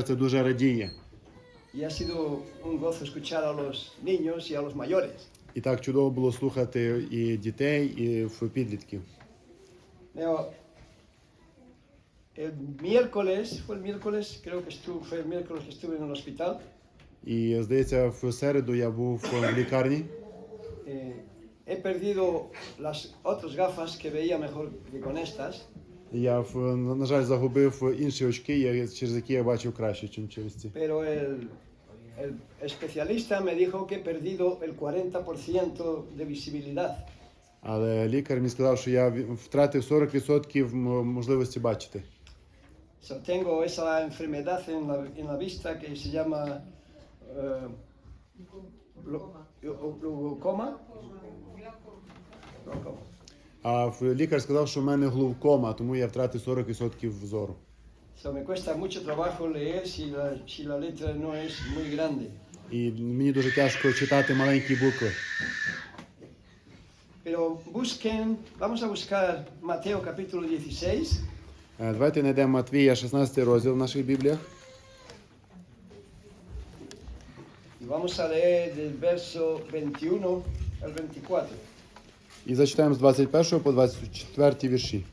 Це дуже радіє. Y ha sido un gozo escuchar a los niños y a los mayores. І так чудово було слухати і дітей, і підлітків. Fue el miércoles, creo que fue el miércoles que estuve en el hospital. І, здається, в середу я був в лікарні. He perdido las otras gafas que veía mejor que con estas. Я, на жаль, загубив інші очки, через які я бачив краще, ніж через ці. Pero el especialista me dijo que he perdido el 40% de visibilidad. Але лікар мені сказав, що я втратив 40% можливості бачити. So, tengo esa enfermedad en la vista que se llama glaucoma. А лікар сказав, що в мене глаукома, тому я втратив 40% зору. So, me cuesta mucho trabajo leer si la letra no es muy grande. І мені дуже тяжко читати маленькі букви. Pero vamos a buscar Mateo capítulo 16. Давайте знайдемо Матвія, 16 розділ в наших Бібліях. Y vamos a leer del verso 21 al 24. І зачитаємо з 21 по 24 вірші.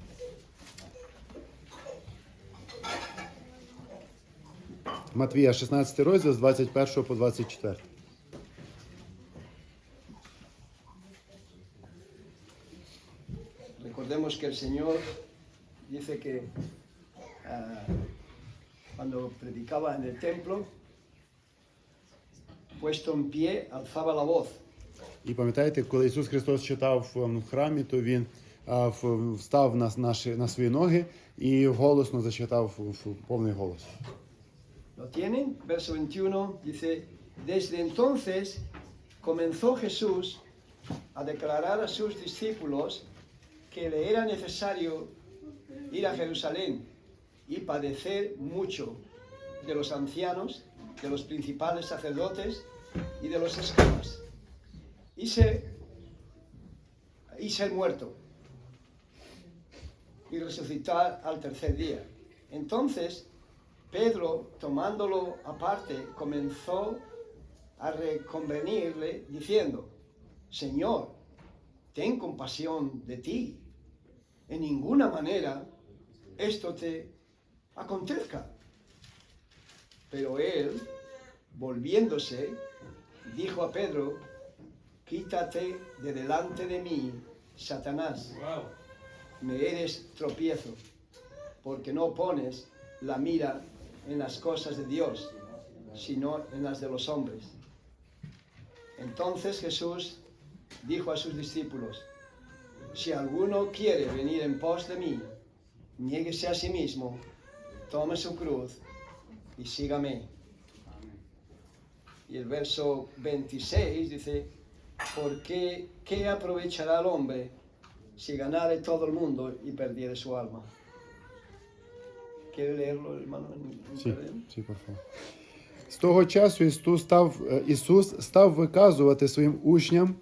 Матвія, 16 розділ, з 21 по 24. Recordemos que el Señor dice que cuando predicaba en el templo, puesto en pie, alzaba la voz. І пам'ятаєте, коли Ісус Христос читав в храмі, то Він встав на свої ноги і голосно зачитав в повний голос. ¿Lo tienen? Verso 21 dice, desde entonces comenzó Jesús a declarar a sus discípulos que le era necesario ir a Jerusalén y padecer mucho de los ancianos, de los principales sacerdotes y de los escribas, y ser muerto y resucitar al tercer día. Entonces Pedro, tomándolo aparte, comenzó a reconvenirle diciendo, Señor, ten compasión de ti. En ninguna manera esto te acontezca. Pero él, volviéndose, dijo a Pedro, quítate de delante de mí, Satanás. Me eres tropiezo, porque no pones la mira en las cosas de Dios, sino en las de los hombres. Entonces Jesús dijo a sus discípulos, si alguno quiere venir en pos de mí, niéguese a sí mismo, tome su cruz y sígame. Y el verso 26 dice, ¿qué aprovechará el hombre si ganare todo el mundo y perdiere su alma? ¿Quiere leerlo, hermano? Sí, por favor. З того часу Ісус став виказувати своїм учням,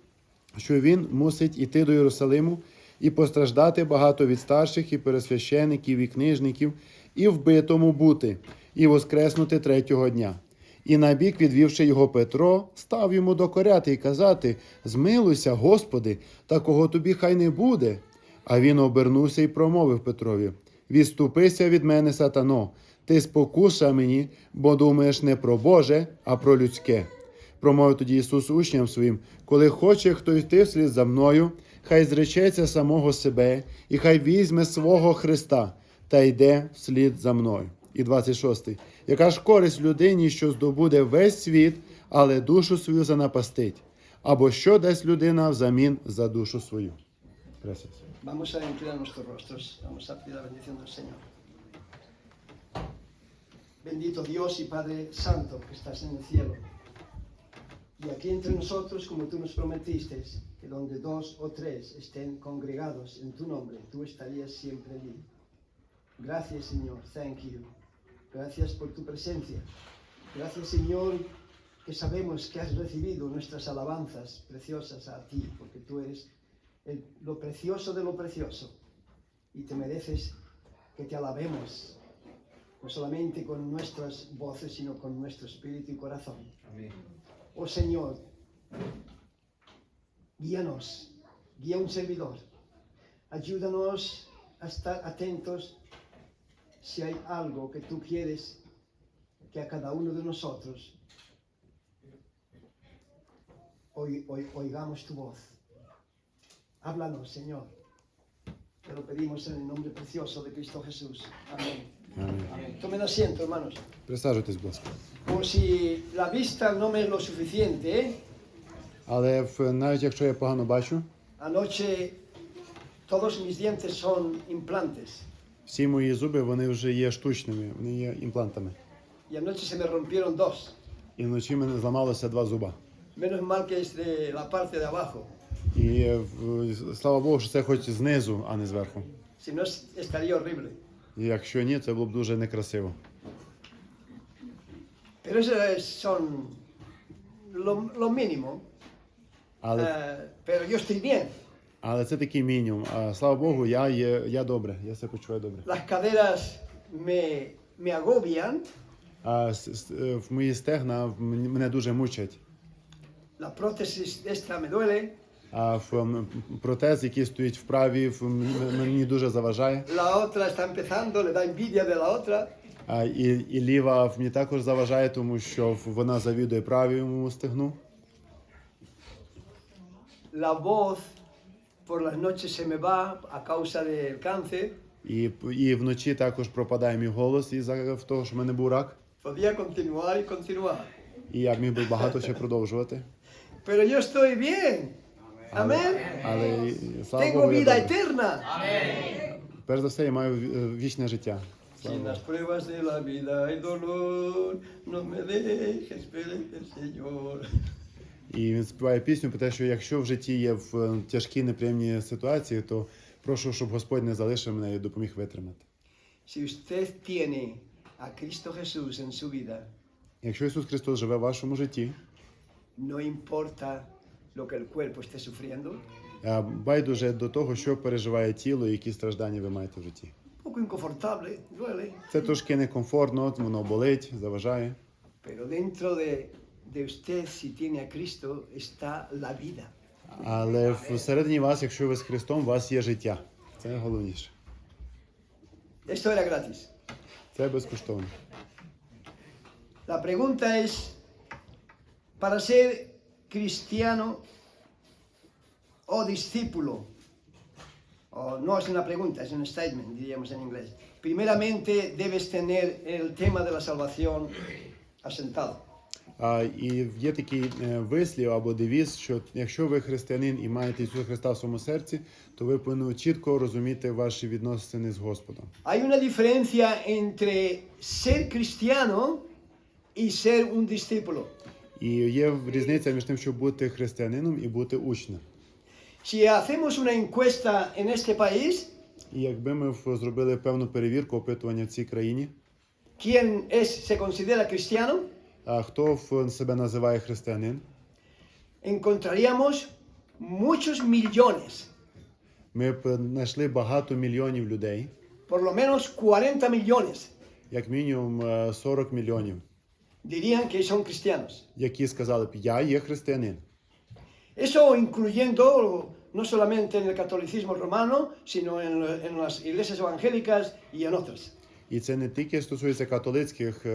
що Він мусить іти до Єрусалиму і постраждати багато від старших і пересвящеників, і книжників, і вбитому бути, і воскреснути третього дня. І набік, відвівши його Петро, став йому докоряти і казати, «Змилуйся, Господи, такого тобі хай не буде». А він обернувся і промовив Петрові, «Відступися від мене, сатано, ти спокуша мені, бо думаєш не про Боже, а про людське». Промовив тоді Ісус учням своїм, «Коли хоче хто йти вслід за мною, хай зречеться самого себе, і хай візьме свого Христа, та йде вслід за мною». І 26. «Яка ж користь людині, що здобуде весь світ, але душу свою занапастить? Або що дасть людина взамін за душу свою?» Gracias. Vamos a inclinar nuestros rostros, vamos a pedir la bendición del Señor. Bendito Dios y Padre Santo que estás en el cielo. Y aquí entre nosotros, como tú nos prometiste, que donde dos o tres estén congregados en tu nombre, tú estarías siempre allí. Gracias, Señor. Thank you. Gracias por tu presencia. Gracias, Señor, que sabemos que has recibido nuestras alabanzas preciosas a ti, porque tú eres lo precioso de lo precioso. Y te mereces que te alabemos no solamente con nuestras voces, sino con nuestro espíritu y corazón. Amén. Oh Señor, guíanos, guía un servidor, ayúdanos a estar atentos si hay algo que tú quieres que a cada uno de nosotros oigamos tu voz. Háblanos, Señor. Te lo pedimos en el nombre precioso de Cristo Jesús. Amén. Амінь. Tomen asiento, hermanos. Присаджуйтесь, будь ласка. Por si la vista no me es lo suficiente, Але навіть якщо я погано бачу, anoche todos mis dientes son implantes. всі мої зуби, вони вже є штучними, вони є імплантами. Y anoche se me rompieron dos. І вночі мене зламалося 2 зуба. Menos mal que es de la parte de abajo. І слава Богу, що це хоч знизу, а не зверху. Si no, estaría horrible. І якщо ні, це було б дуже некрасиво. Pero eso son lo mínimo. Але, Pero yo estoy bien. але це такий мінімум. А слава Богу, я добре, я себе почуваю добре. Las caderas me agobian. А в мої стегна мене дуже мучать. La prótesis esta me duele. А протез, який стоїть вправі, мені дуже заважає. La otra está empezando, le da envidia de la otra. І ліва мені також заважає, тому що вона завідує правому стегну. La voz por las noches se me va a causa del cáncer. І вночі також пропадає мій голос із-за того, що в мене був рак. Podía continuar y continuar. І я міг би багато ще продовжувати. Pero yo estoy bien. Amén. Але слава Tengo Богу, я vida добре. eterna. Перш за все, я маю вічне життя. Si en las pruebas de la vida hay dolor, no me dejes perder, Señor. І він співає пісню про те, що якщо в житті є в тяжкі неприємні ситуації, то прошу, щоб Господь не залишив мене і допоміг витримати. Si usted tiene a Cristo Jesús en su vida, Якщо Ісус Христос живе в вашому житті, no importa lo que el cuerpo esté sufriendo, байдуже до того, що переживає тіло і які страждання ви маєте в житті. un poco inconfortable, duele, Це трошки некомфортно, воно болить, заважає. pero dentro de usted, si tiene a Cristo, está la vida. Але всередині вас, якщо ви з Христом, у вас є життя. Це найголовніше. Esto era gratis. Це безкоштовно. La pregunta es, para ser cristiano o discípulo, o no es una pregunta, es un statement, diríamos en inglés. Primeramente debes tener el tema de la salvación asentado. І є такий вислів або девіз, що якщо ви християнин і маєте Ісуса Христа в своєму серці, то ви повинні чітко розуміти ваші відносини з Господом. Hay una diferencia entre ser cristiano y ser un discípulo. І є різниця між тим, щоб бути християнином і бути учнем. Si hacemos una encuesta en este país, І якби ми зробили певну перевірку, опитування в цій країні, ¿quién se considera cristiano? а хто себе називає християнин, Encontraríamos muchos millones, ми б знайшли багато мільйонів людей, por lo menos 40 millones, як мінімум 40 мільйонів, dirían que son cristianos. які сказали б, я є християнин. Eso incluyendo no solamente en el catolicismo romano, sino en las iglesias evangélicas y en otras. І це не тільки стосується католицьких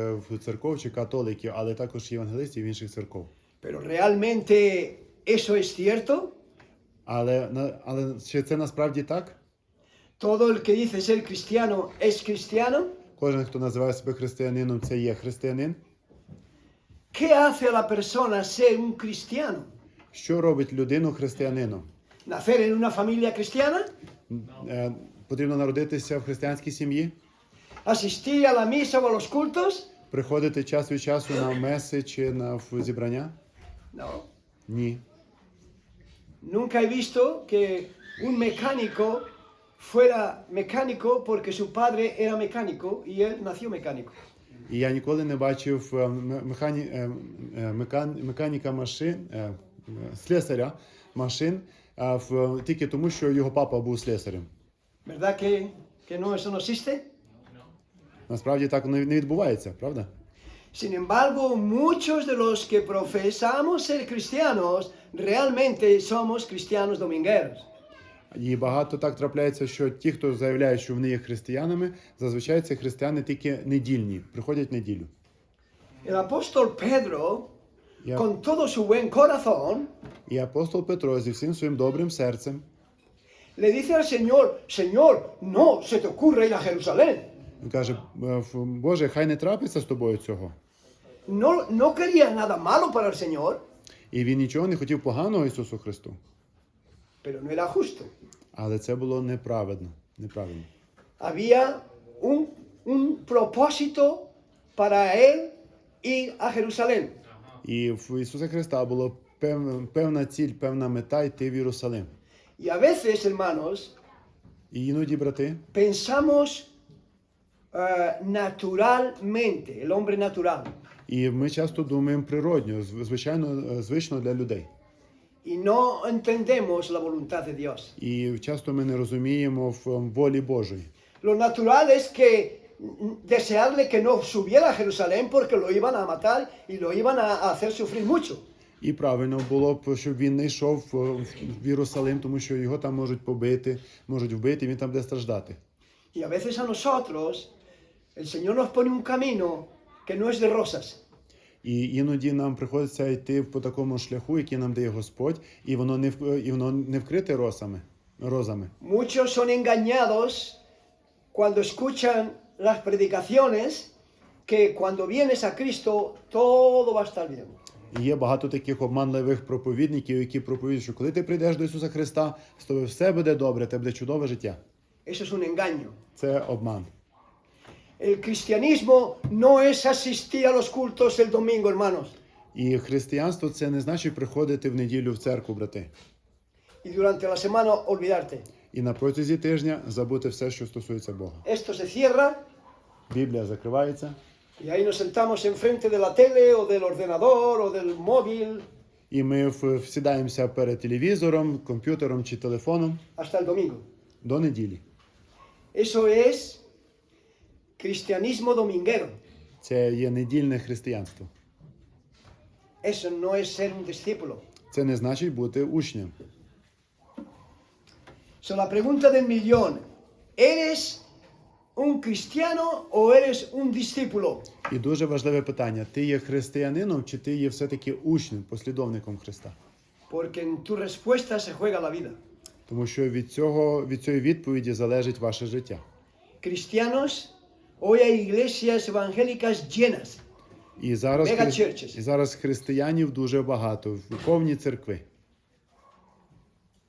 церков чи католиків, але також євангелистів інших церков. Pero realmente eso es cierto. Але чи це насправді так? Todo el que dice ser cristiano es cristiano. Кожен, хто називає себе християнином, це є християнин. ¿Qué hace a la persona ser un cristiano? Що робить людину християнином? ¿Nacer en una familia cristiana? Потрібно народитися в християнській сім'ї, ¿Asistir a la misa o a los cultos? приходити час від часу на меси чи на зібрання? No. Ні. Nunca he visto que un mecánico fuera mecánico porque su padre era mecánico y él nació mecánico. І я ніколи не бачив механіка машин, слесаря машин, тільки тому, що його папа був слесарем. ¿Verdad que no, eso no existe? Насправді так не відбувається, правда? Sin embargo, muchos de los que profesamos ser cristianos realmente somos cristianos domingueros. І багато так трапляється, що ті, хто заявляє, що вони є християнами, зазвичай це християни тільки недільні, приходять в неділю. El apóstol Pedro, Я- con todo su buen corazón, І апостол Петро зі всім своїм добрим серцем le dice al Señor, Señor, no se te ocurra ir a Jerusalén. він каже: Боже, хай не трапиться з тобою цього. No quería nada malo para el Señor, І він нічого не хотів поганого Ісусу Христу. pero no era justo. Але це було неправильно. Había un propósito para él ir a Jerusalén. І в Ісуса Христа була певна ціль, певна мета йти в Єрусалим. Y a veces, hermanos, І іноді, брати, pensamos naturalmente, el hombre natural, і ми часто думаємо природньо, звично для людей. y no entendemos la voluntad de Dios. І часто ми не розуміємо в волі Божої. Lo natural es que desearle que no subiera a Jerusalén porque lo iban a matar y lo iban a hacer sufrir mucho. І правильно було б, щоб він не йшов в Єрусалим, тому що його там можуть побити, можуть вбити, він там буде страждати. Y a veces a nosotros el Señor nos pone un camino que no es de rosas. І іноді нам приходиться йти по такому шляху, який нам дає Господь, і воно не вкрите розами. Muchos son engañados cuando escuchan las predicaciones que cuando vienes a Cristo todo va a estar bien. І є багато таких обманливих проповідників, які проповідують, що коли ти прийдеш до Ісуса Христа, з тобою все буде добре, тебе буде чудове життя. Eso es un engaño. Це обман. El cristianismo no es asistir a los cultos el domingo, hermanos. І християнство – це не значить приходити в неділю в церкву, брати. Y durante la semana olvidarte. І на протязі тижня забути все, що стосується Бога. Esto se cierra Біблія закривається, y ahí nos sentamos enfrente de la tele o del ordenador o del móvil і ми сідаємося перед телевізором, комп'ютером чи телефоном hasta el domingo. до неділі. Eso es cristianismo dominguero. Це є недільне християнство. Eso no es ser un discípulo. Це не значить бути учнем. So, la pregunta del millón, ¿eres un cristiano o eres un discípulo? І дуже важливе питання. Ти є християнином чи ти є все-таки учнем, послідовником Христа? Porque en tu respuesta se juega la vida. Тому що від цієї відповіді залежить ваше життя. Cristianos, hoy hay iglesias evangélicas llenas. І зараз, Mega churches. і зараз християнів дуже багато, повні церкви.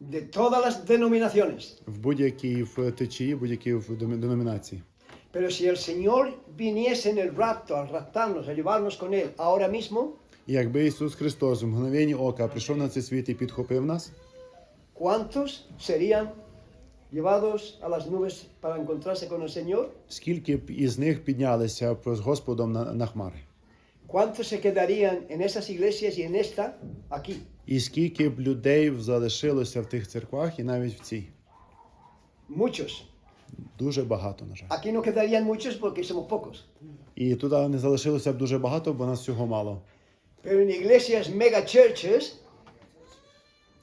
De todas las denominaciones. В будь-якій течії, будь-якій деномінації. Pero si el Señor viniese en el rapto, al raptarnos, a llevarnos con Él ahora mismo, І якби Ісус Христос в мгновенні ока прийшов на цей світ і підхопив нас, ¿cuántos serían llevados a las nubes para encontrarse con el Señor? скільки б із них піднялися з Господом на хмари? ¿Cuántos se quedarían en esas iglesias y en esta, aquí? І скільки б людей залишилося в тих церквах і навіть в цій? Muchos. Дуже багато, на жаль. Aquí no quedarían muchos porque somos pocos. І туди не залишилося б дуже багато, бо нас всього мало. Pero en iglesias mega churches,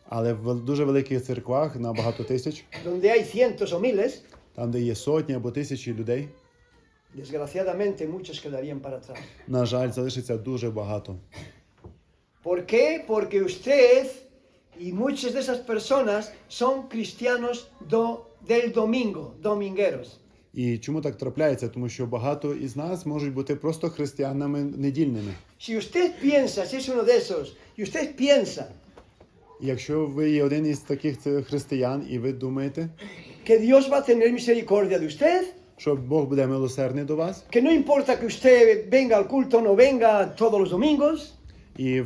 Але в дуже великих церквах на багато тисяч, donde hay cientos o miles, там, де є сотні або тисячі людей, desgraciadamente muchos quedarían para atrás. на жаль, залишиться дуже багато. ¿Por qué? Porque usted y muchas de esas personas son cristianos del domingo, domingueros. І чому так трапляється? Тому що багато із нас можуть бути просто християнами недільними. Si usted piensa, si es uno de esos, y usted piensa І якщо ви є один із таких християн, і ви думаєте, que Dios va a tener misericordia de usted, що Бог буде милосердний до вас, que no importa que usted venga al culto o no venga todos los domingos, і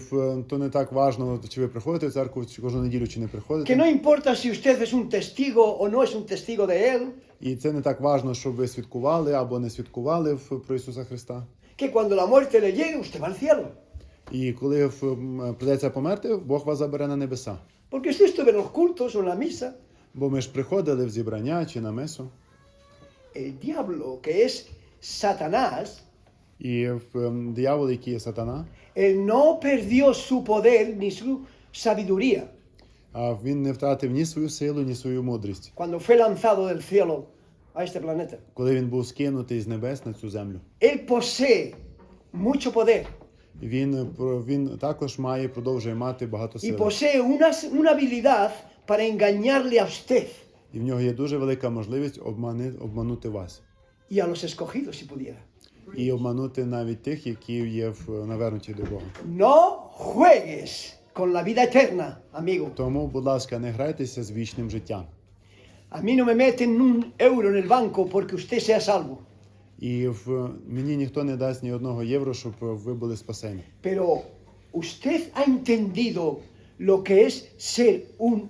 то не так важливо, чи ви приходите в церкву чи кожну неділю, чи не que приходите. no importa si usted es un testigo o no es un testigo de Él, І це не так важливо, щоб ви свідкували або не свідкували про Ісуса Христа. que cuando la muerte le llegue, usted va al cielo. І коли прийдеться померти, Бог вас забере на небеса. Porque usted estuvo en los cultos o en la misa. Бо ми ж приходили в зібрання чи на месу. El diablo, que es Satanás, І диявол, який є сатана, él no perdió su poder ni su sabiduría а він не втратив ні свою силу, ні свою мудрість, cuando fue lanzado del cielo a este planeta. коли він був скинутий з небес на цю землю. Él posee mucho poder Він також продовжує мати багато y сили. posee una habilidad para engañarle a usted І в нього є дуже велика можливість обманути вас. y a los escogidos si pudiera. І обманути навіть тих, які є навернуті до Бога. No juegues con la vida eterna, amigo. Тому, будь ласка, не грайтеся з вічним життям. A mí no me meten un euro en el banco porque usted sea salvo. І мені ніхто не дасть ні одного євро, щоб ви були спасені. Pero usted ha entendido lo que es ser un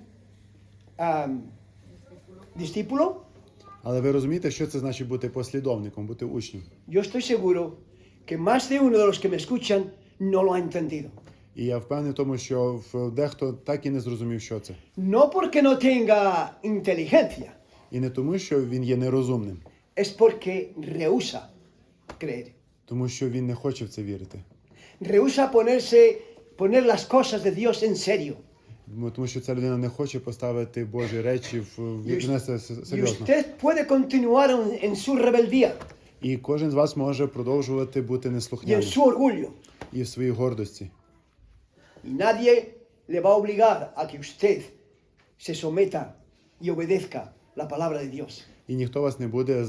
discípulo. Але ви розумієте, що це значить бути послідовником, бути учнем? Yo estoy seguro que más de uno de los que me escuchan no lo ha entendido. І я впевнений в тому, що дехто так і не зрозумів, що це. No porque no tenga inteligencia, І не тому, що він є нерозумним, es porque rehúsa creer. тому що він не хоче в це вірити. Rehúsa poner las cosas de Dios en serio. Тому що ця людина не хоче поставити Божі речі віднести Y серйозно. usted puede continuar en su rebeldía І кожен з вас може продовжувати бути y en неслухняним su orgullo. і в своїй гордості. Y nadie le va a obligar a que usted se someta y obedezca la palabra de Dios. І ніхто вас не буде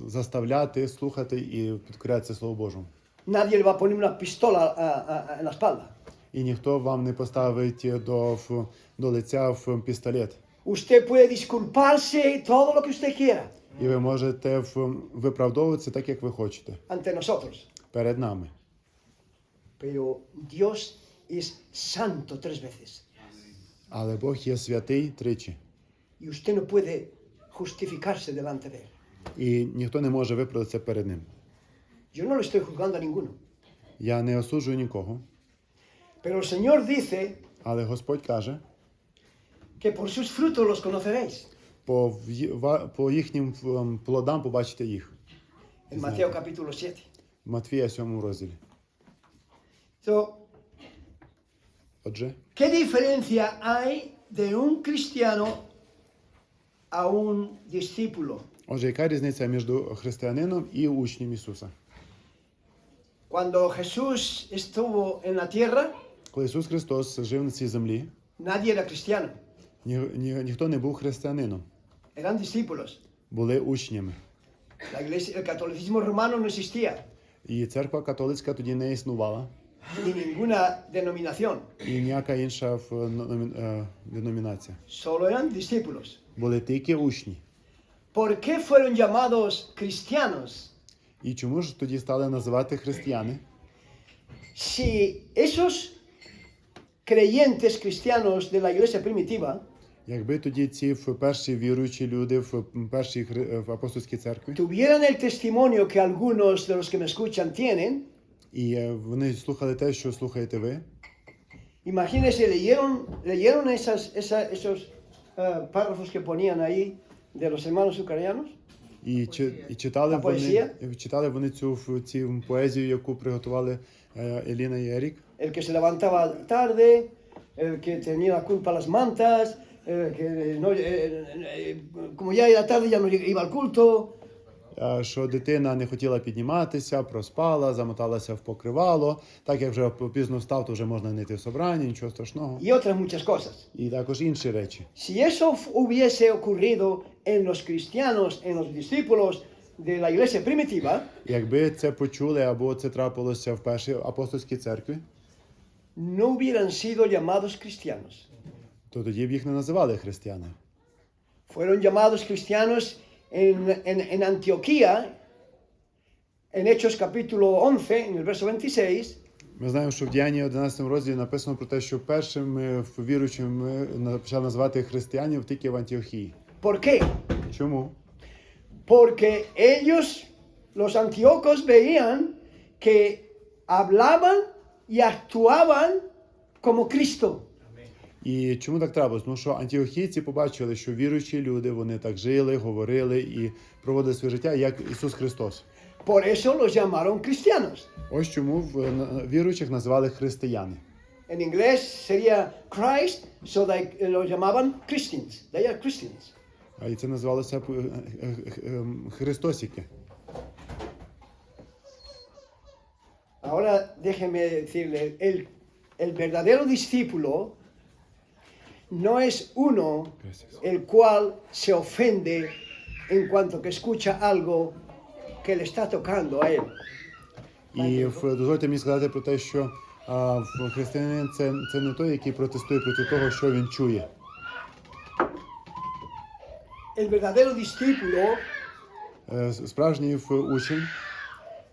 заставляти слухати і підкорятися Слову Божому. Nadie le va a poner una pistola en la espalda. І ніхто вам не поставить до лиця пістолет. Usted puede disculparse todo lo que usted quiera І ви можете виправдовуватися так, як ви хочете, ante nosotros. перед нами. Pero Dios es santo 3 veces. Але Бог є святий тричі. Y usted no puede justificarse delante de Él. І ніхто не може виправдатися перед ним. Yo no le estoy juzgando a ninguno. Я не осуджую нікого, Pero el Señor dice але Господь каже, que por sus frutos los conoceréis. по їхнім плодам побачите їх. En Mateo capítulo 7. Матвія 7 розділі. So, Отже, ¿qué diferencia hay de un cristiano a un discípulo? яка різниця між християнином і учнем Ісуса? Cuando Jesús estuvo en la tierra, Коли Ісус Христос жив на цій землі, nadie era cristiano, ніхто не був християнином, eran discípulos. були учнями. La iglesia, el catolicismo romano no existía, І церква католицька тоді не існувала, ni ninguna denominación, і ніяка інша деномінація. solo eran discípulos. Були тільки учні. ¿Por qué fueron llamados cristianos? І чому ж тоді стали називати християни? Si esos creyentes cristianos de la iglesia primitiva Якби тоді ці перші віруючі люди в першій в апостольській церкві, tuvieran el testimonio que algunos de los que me escuchan tienen, і вони слухали те, що слухаєте ви, imagínense, leyeron esos párrafos que ponían ahí de los hermanos ucranianos. і читали вони цю поезію, яку приготували Еліна і Ерік. El que se levantaba tarde, el que tenía la culpa las mantas, el que como ya era tarde ya no iba al culto. Що дитина не хотіла підніматися, проспала, замоталася в покривало, так як вже пізно встав, то вже можна не йти в собрання, нічого страшного. Y otras muchas cosas. І також інші речі. Si eso hubiese ocurrido en los cristianos, en los discípulos de la iglesia primitiva, Якби це почули або це трапилося в першій апостольській церкві, no hubieran sido llamados cristianos. то тоді б їх не називали християни. Fueron llamados cristianos en Antioquía, en Hechos capítulo 11, en el verso 26. Ми знаємо, що в Діянні 11 розділі написано про те, що першими віруючими почали називати християнів тільки в Антіохії. ¿Por qué? Чому? Porque ellos, los antiocos, veían que hablaban y actuaban como Cristo. І чому так трапилось? Тому що антіохійці побачили, що віруючі люди, вони так жили, говорили і проводили своє життя, як Ісус Христос. Por eso los llamaron cristianos. Ось чому віруючих називали християни. En inglés sería Christ, so they los llamaban Christians. They are Christians. А і це називалося христосіки. Ahora déjeme decirle, el verdadero discípulo no es uno el cual se ofende en cuanto que escucha algo que le está tocando a él. І дозвольте мені сказати про те, що християнин це не той, який протестує проти того, що він чує. El verdadero discípulo Справжній учень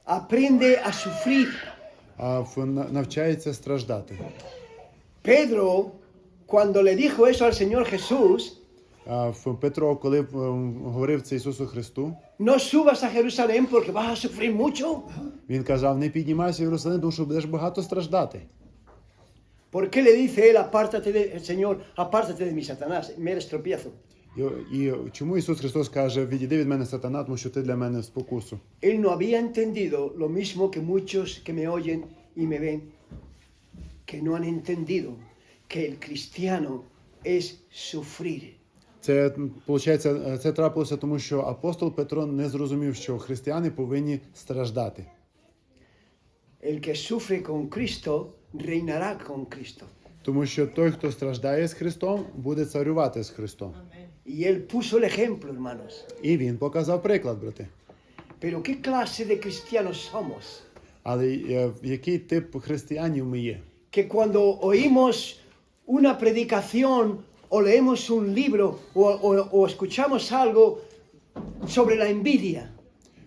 aprende a sufrir. навчається страждати. Pedro, cuando le dijo eso al Señor Jesús, Петро, коли говорив це Ісусу Христу, no subas a Jerusalén porque vas a sufrir mucho. він казав, не піднімайся в Єрусалим, тому що будеш багато страждати. ¿Por qué le dice él, apártate el Señor, apártate de mí, Satanás, me eres tropiezo? І чому Ісус Христос каже, відійди від мене, сатана, тому що ти для мене спокусу? Él no había entendido lo mismo que muchos que me oyen y me ven, que no han entendido que el cristiano es sufrir. Це, виходить, це трапилося тому, що апостол Петро не зрозумів, що християни повинні страждати. El que sufre con Cristo reinará con Cristo. Тому що той, хто страждає з Христом, буде царювати з Христом. Y él puso el ejemplo, hermanos. І він показав приклад, брати. Pero ¿qué clase de cristianos somos? Але який тип християнів ми є? Que cuando oímos una predicación o leemos un libro o escuchamos algo sobre la envidia,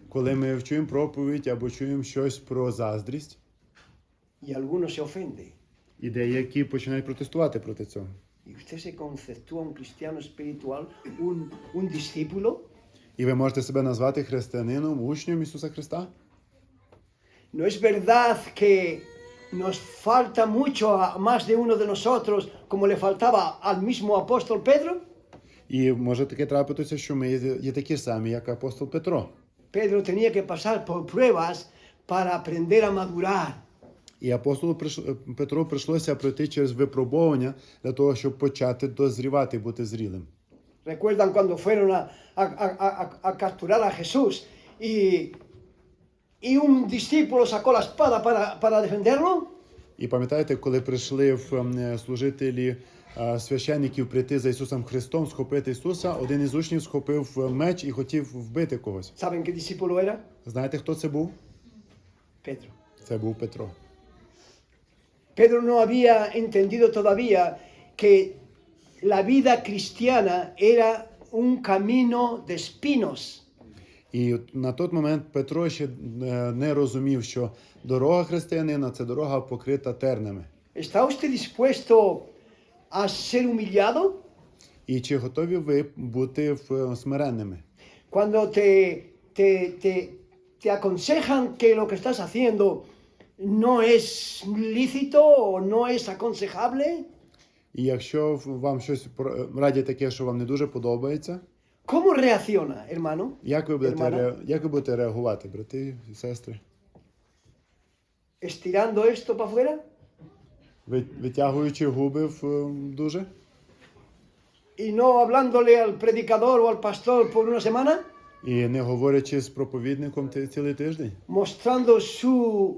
Коли ми чуємо проповідь або чуємо щось про заздрість, y alguno se ofende, і деякі починають протестувати проти цього. y usted se conceptúa un cristiano espiritual, un discípulo, І ви можете себе назвати християнином, учнем Ісуса Христа? ¿no es verdad que nos falta mucho a más de uno de nosotros como le faltaba al mismo apóstol Pedro? І може таке трапитися, що ми є такі ж самі, як апостол Петро. Pedro tenía que pasar por pruebas para aprender a madurar. І апостолу Петру прийшлося пройти через випробування для того, щоб почати дозрівати, бути зрілим. ¿Recuerdan cuando fueron a capturar a Jesús y un discípulo sacó la espada para defenderlo? І пам'ятаєте, коли прийшли служителі священників прийти за Ісусом Христом, схопити Ісуса, один із учнів схопив меч і хотів вбити когось. ¿Saben qué discípulo era? Знаєте, хто це був? Pedro. Це був Петро. Pedro no había entendido todavía que la vida cristiana era un camino de espinos. І на той момент Петро ще не розумів, що дорога християнина – це дорога покрита тернами. ¿Está usted dispuesto a ser humillado? І чи готові ви бути смиренними? Cuando te aconsejan que lo que estás haciendo no es lícito o no es aconsejable, І якщо вам щось радять таке, що вам не дуже подобається, ¿cómo reacciona, hermano? як ви Hermana? будете реагувати, брати і сестри? ¿Estirando esto para afuera? Витягуючи губи дуже? ¿Y no hablándole al predicador o al pastor por una semana? І не говорячи з проповідником цілий тиждень? Mostrando su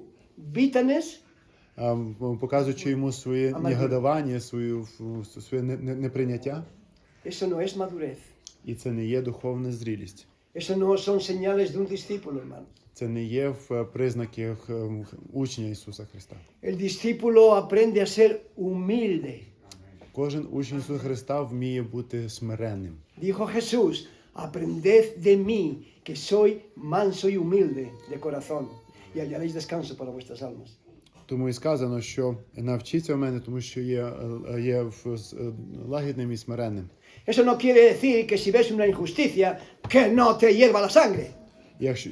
bitterness? Показуючи йому своє негодування, своє неприйняття? Eso no es madurez. І це не є духовна зрілість. Eso no son señales de un discípulo, hermano. Це не є в признаках учня Ісуса Христа. El discípulo aprende a ser humilde. Кожен учень Ісуса Христа вміє бути смиренним. Dijo Jesús, aprended de mí, que soy manso y humilde de corazón, y hallaréis descanso para vuestras almas. Тому і сказано, що навчіться у мене, тому що є лагідним і смиренним. Eso no quiere decir que si ves una injusticia, que no te hierva la sangre.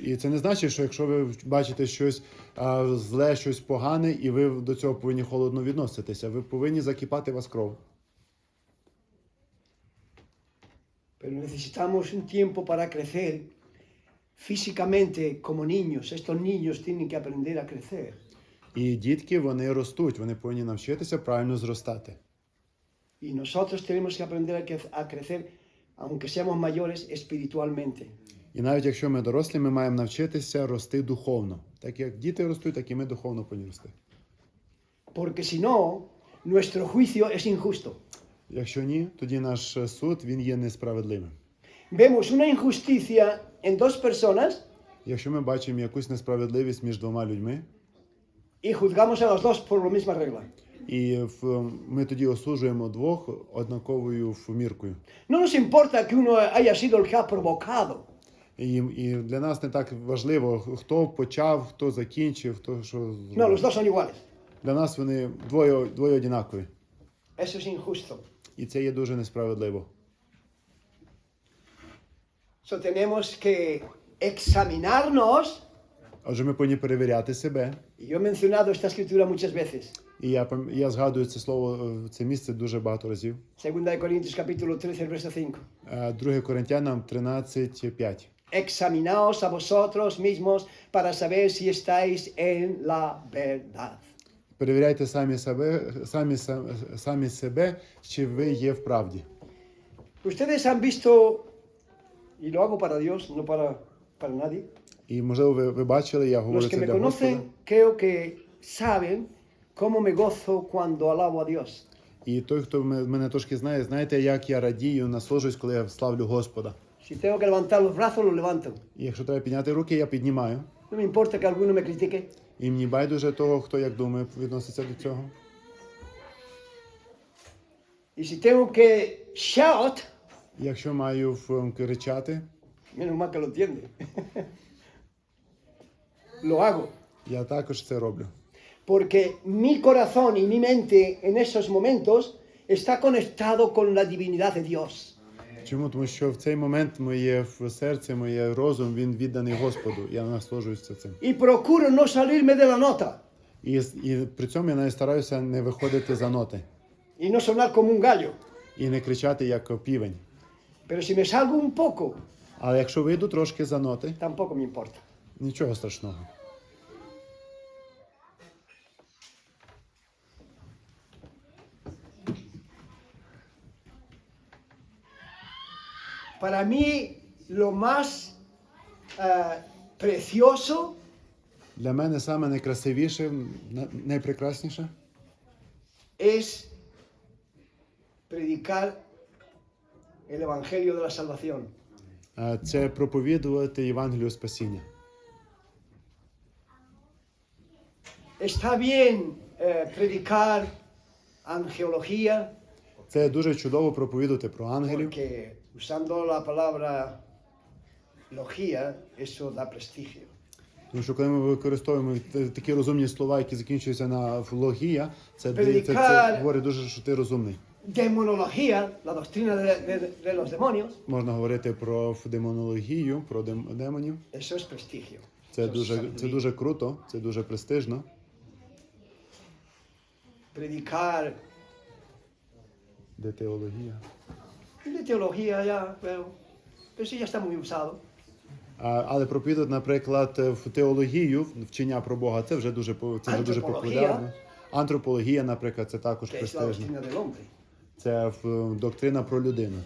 І це не значить, що якщо ви бачите щось зле, щось погане, і ви до цього повинні холодно відноситися. Ви повинні закипати вас кров. Pero necesitamos un tiempo para crecer físicamente como niños. Estos niños tienen que aprender a crecer. І дітки, вони ростуть, вони повинні навчитися правильно зростати. Y nosotros tenemos que aprender a crecer, aunque seamos mayores, espiritualmente. І навіть якщо ми дорослі, ми маємо навчитися рости духовно. Так як діти ростуть, так і ми духовно повинні рости. Porque si no, nuestro juicio es injusto. Якщо ні, тоді наш суд, він є несправедливим. Vemos una injusticia en dos personas Якщо ми бачимо якусь несправедливість між двома людьми, y juzgamos a los dos por la misma regla. і ми тоді осуджуємо двох однаковою міркою. No nos importa que uno haya sido el que ha provocado. І для нас не так важливо, хто почав, хто закінчив, хто що No, los зробив. dos son iguales. Для нас вони двоє однакові. Eso es injusto. І це є дуже несправедливо. So tenemos que examinarnos. Отже, ми повинні перевіряти себе. Y yo he mencionado esta escritura muchas veces. І я згадую це слово, це місце дуже багато разів. 2 de Corintios capítulo 13, verso 5. 2 Коринтянам 13:5. Examinaos a vosotros mismos para saber si estáis en la verdad. Перевіряйте самі себе, чи ви є в правді. Ustedes han visto, y lo hago para Dios, no para nadie. І, можливо, ви бачили, я говорю Los que це me для Господа. conocen, creo que saben cómo me gozo cuando alabo a Dios. І той, хто мене трошки знає, знаєте, як я радію, наслажуюсь, коли я славлю Господа. Si tengo que levantar los brazos, los levanto. І якщо треба підняти руки, я піднімаю. No me importa que alguno me critique. І мені байдуже того, хто як думає, відноситься до цього. Y si tengo que shout, І якщо маю кричати, menos mal que lo entiende. Lo hago. я також це роблю. Porque mi corazón y mi mente en esos momentos está conectado con la divinidad de Dios. Чому? Тому що в цей момент моє серце, моє розум, він відданий Господу. Я насолоджуюся цим. Y procuro no salirme de la nota І при цьому я навіть стараюся не виходити за ноти. y no sonar como un gallo. І не кричати як півень. Pero si me salgo un poco, Але якщо вийду трошки за ноти, tampoco me importa. нічого страшного. Para mí, lo más precioso Для мене саме найкрасивіше, найпрекрасніше es predicar el Evangelio de la Salvación. це проповідувати Євангелію спасіння. Está bien predicar angeología, Це дуже чудово проповідувати про ангелів, porque usando la palabra logía, eso da prestigio. тому що коли ми використовуємо такі розумні слова, які закінчуються на логія, це говорить дуже, що ти розумний. Demonología, la doctrina de los demonios, Можна говорити про демонологію, про демонів. eso es prestigio. Це Eso es дуже, sabiduría. це дуже круто, це дуже престижно. Predicar Де теологія. de teología ya, pero eso ya está muy usado. Але проповідувати, наприклад, в теологію, вчення про Бога, це вже дуже Антропологія. популярно. Антропологія, наприклад, це також Que es la престижно. doctrina del hombre. Це доктрина про людину.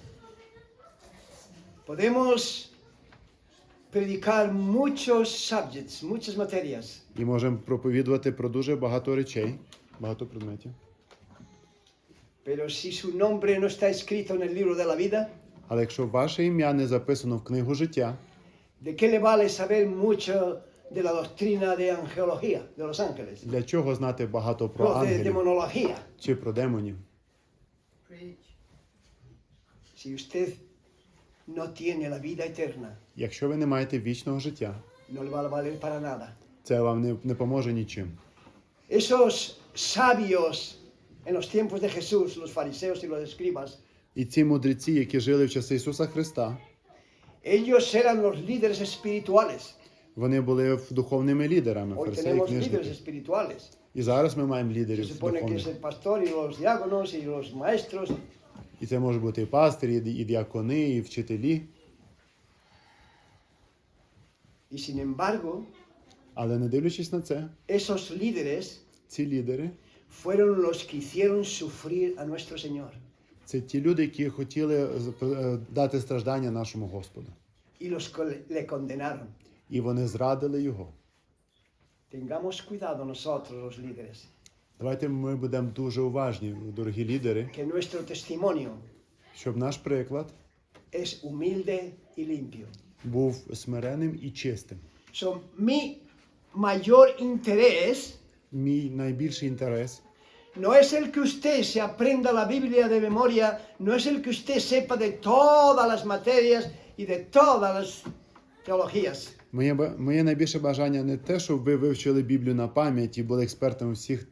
Podemos predicar muchos subjects, muchas materias, І можемо проповідувати про дуже багато речей, багато предметів. pero si su nombre no está escrito en el libro de la vida, Але якщо ваше ім'я не записано в книгу життя, ¿de qué le vale saber mucho de la doctrina de angeología, de los ángeles? для чого знати багато про O de ангелів demonología. чи про демонів? Si usted no tiene la vida eterna, Якщо ви не маєте вічного життя, no le va a valer para nada. це вам не поможе нічим. Esos sabios en los tiempos de Jesús, los fariseos y los escribas, І ці мудреці, які жили в часи Ісуса Христа, ellos eran los líderes espirituales. вони були духовними лідерами, Hoy фарисеї, tenemos líderes книжники. espirituales. І зараз ми маємо Se лідерів supone que es духовних. el pastor y los diáconos y los maestros. І це може бути і пастирі, і діакони, і вчителі. Y sin embargo, Але не дивлячись на це, esos líderes ці лідери fueron los que hicieron sufrir a nuestro Señor. це ті люди, які хотіли дати страждання нашому Господу. Y los que le condenaron. І вони зрадили його. Tengamos cuidado nosotros, los líderes, Давайте ми будемо дуже уважні, дорогі лідери, que nuestro testimonio щоб наш приклад es humilde y limpio. був смиренним і чистим. So, mi mayor interés Мій найбільший інтерес no es el que usted se aprenda la Biblia de memoria, no es el que usted sepa de todas las materias y de todas las teologías. Моє найбільше бажання не те, щоб ви вивчили Біблію на пам'ять і були експертами у всіх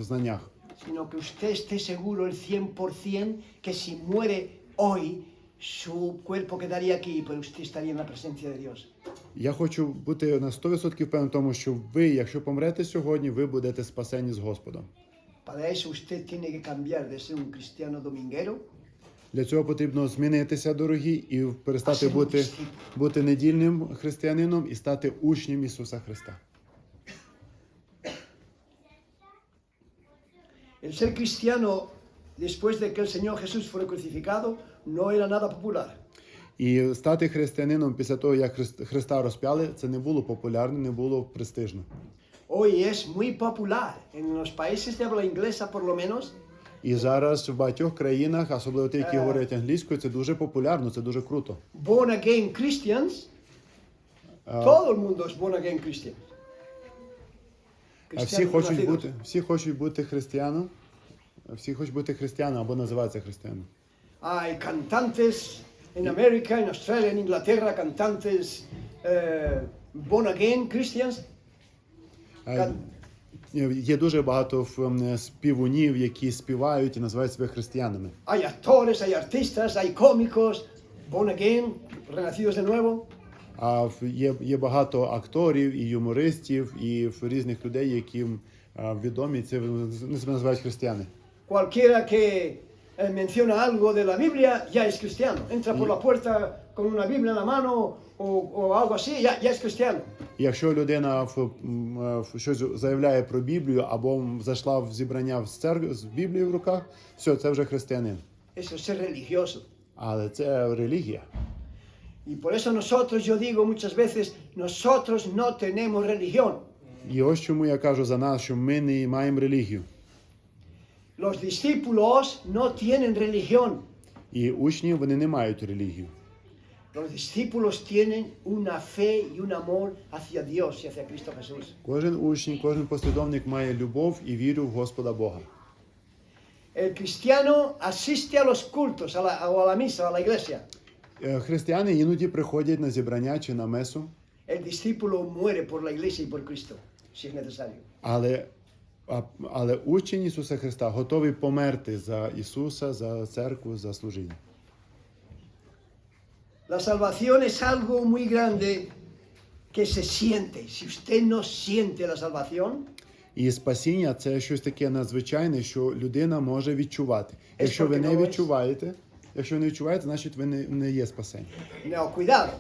знаннях, Sino que usted esté seguro el 100% que si muere hoy, su cuerpo quedaría aquí, pero usted estaría en la presencia de Dios. Я хочу бути на 100% впевнений в тому, що ви, якщо помрете сьогодні, ви будете спасені з Господом. Para eso usted tiene que cambiar de ser un cristiano dominguero Для цього потрібно змінитися, дорогі, і перестати А ще бути недільним християнином і стати учнем Ісуса Христа. El ser cristiano después de que el Señor Jesús fue crucificado no era nada popular. І стати християнином після того, як Христа розп'яли, це не було популярно, не було престижно. Hoy es muy popular. En los países de habla inglesa, por lo menos, І зараз в багатьох країнах, особливо ті, які говорять англійською, це дуже популярно, це дуже круто. born again Christians, todo el mundo es born again Christian. А всі хочуть бути християном, або називаються християнами. Hay cantantes en América, en Australia, en Inglaterra, cantantes born again Christians. Є дуже багато співунів, які співають і називають себе християнами. Hay actores, hay artistas, hay cómicos, born again, renacidos de nuevo. А є багато акторів і юмористів, і різних людей, які відомі, це вони себе називають християни. Cualquiera que menciona algo de la Biblia ya es cristiano. Entra por la puerta con una Biblia en la mano o algo así, ya es cristiano. І якщо людина щось заявляє про Біблію або зайшла в зібрання з церкви з Біблією в руках, все, це вже християнин. Eso es ser religioso. Але це релігія. Y por eso nosotros, yo digo muchas veces, nosotros no tenemos religión. І ось чому я кажу за нас, що ми не маємо релігію. Los discípulos no tienen religión. І учні, вони не мають релігію. Los discípulos tienen una fe y un amor hacia Dios y hacia Cristo Jesús. Кожен учень, кожен послідовник має любов і віру в Господа Бога. El cristiano asiste a los cultos, o a la misa, a la iglesia. Християни іноді приходять на зібрання чи на месу, El discípulo muere por la iglesia y por Cristo, si es necesario. але учень Ісуса Христа готовий померти за Ісуса, за церкву, за служіння. La salvación es algo muy grande que se siente. Si usted no siente la salvación, І спасіння – це щось таке надзвичайне, що людина може відчувати. Якщо ви не відчуваєте, значить ви не є спасені. no, cuidado.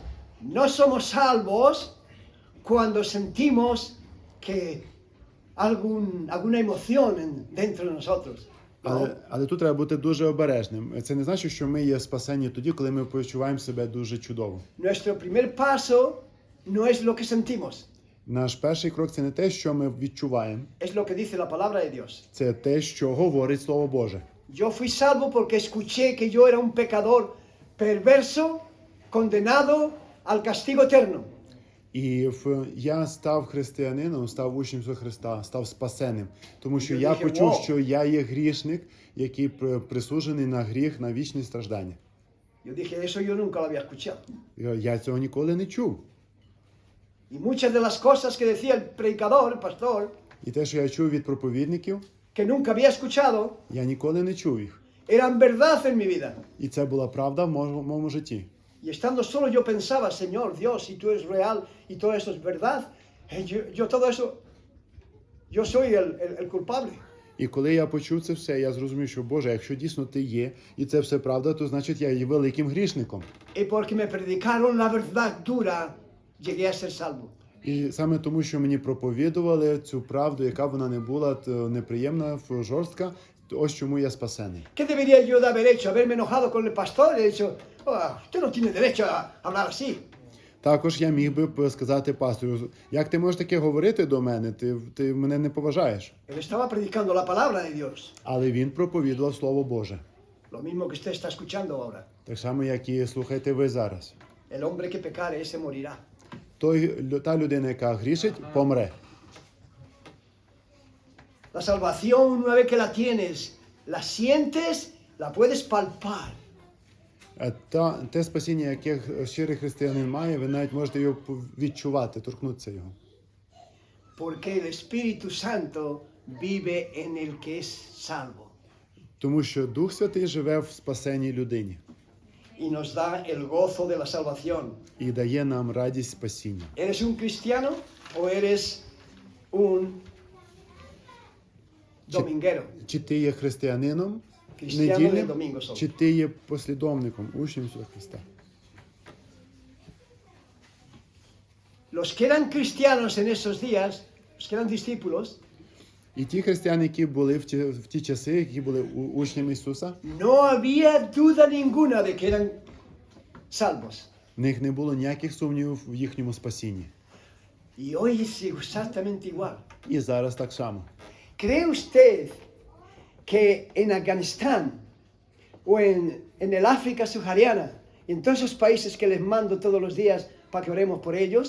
No somos salvos cuando sentimos que alguna emoción dentro de nosotros. ¿no? Але тут треба бути дуже обережним. Це не значить, що ми є спасені тоді, коли ми почуваємо себе дуже чудово. Nuestro primer paso no es lo que sentimos, Наш перший крок – це не те, що ми відчуваємо. es lo que dice la palabra de Dios. Це те, що говорить Слово Боже. Yo fui salvo porque escuché que yo era un pecador perverso, condenado al castigo eterno. І я став християнином, став учнем Ісуса Христа, став спасеним. Тому що Я я дихав, почув, вау. що я є грішник, який присуджений на гріх, на вічні страждання. Yo dije, eso yo nunca lo había escuchado. Я цього ніколи не чув. Y muchas de las cosas que decía el predicador, el pastor, І те, що я чув від проповідників, que nunca había escuchado, я ніколи не чув їх. eran verdad en mi vida. І це була правда в моєму житті. Y estando solo yo pensaba, Señor, Dios, si tú eres real y todo eso es verdad, yo todo eso, yo soy el culpable. І коли я почув це все, я зрозумів, що Боже, якщо дійсно ти є, і це все правда, то значить я є великим грішником. Y porque me predicaron la verdad dura, llegué a ser salvo. І саме тому, що мені проповідували цю правду, яка вона не була неприємна, жорстка, ось чому я спасений. ¿Qué debería yo de haber hecho? Haberme enojado con el pastor y he dicho, "Oh, usted no tiene derecho a hablar así. Також я міг би сказати пастору, як ти можеш таке говорити до мене, ти мене не поважаєш. Él estaba predicando la palabra de Dios. Але він проповідував Слово Боже. Lo mismo que usted está escuchando ahora. Так само, як і слухаєте ви зараз. El hombre que pecare, ese morirá. Та людина, яка грішить, помре. La salvación, una vez que la tienes, la sientes, la puedes palpar. Те спасіння, яке щирий християнин має, ви навіть можете його відчувати, торкнутися його. Porque el Espíritu Santo vive en el que es salvo. Тому що Дух Святий живе в спасеній людині Y nos da el gozo de la salvación. і дає нам радість спасіння. ¿Eres un cristiano o eres un dominguero? Чи ти є християнином Cristiano del недільним, domingo solo. чи ти є послідовником, учнем Ісуса Христа. Los que eran cristianos en esos días, los que eran discípulos, І ті християни, які були в ті часи, які були учнями Ісуса, no había duda ninguna de que eran salvos. в них не було ніяких сумнівів в їхньому спасінні. Y hoy es exactamente igual. І зараз так само. ¿Cree usted que en Afganistán o en el África subsahariana, en todos esos países que les mando todos los días para que oremos por ellos,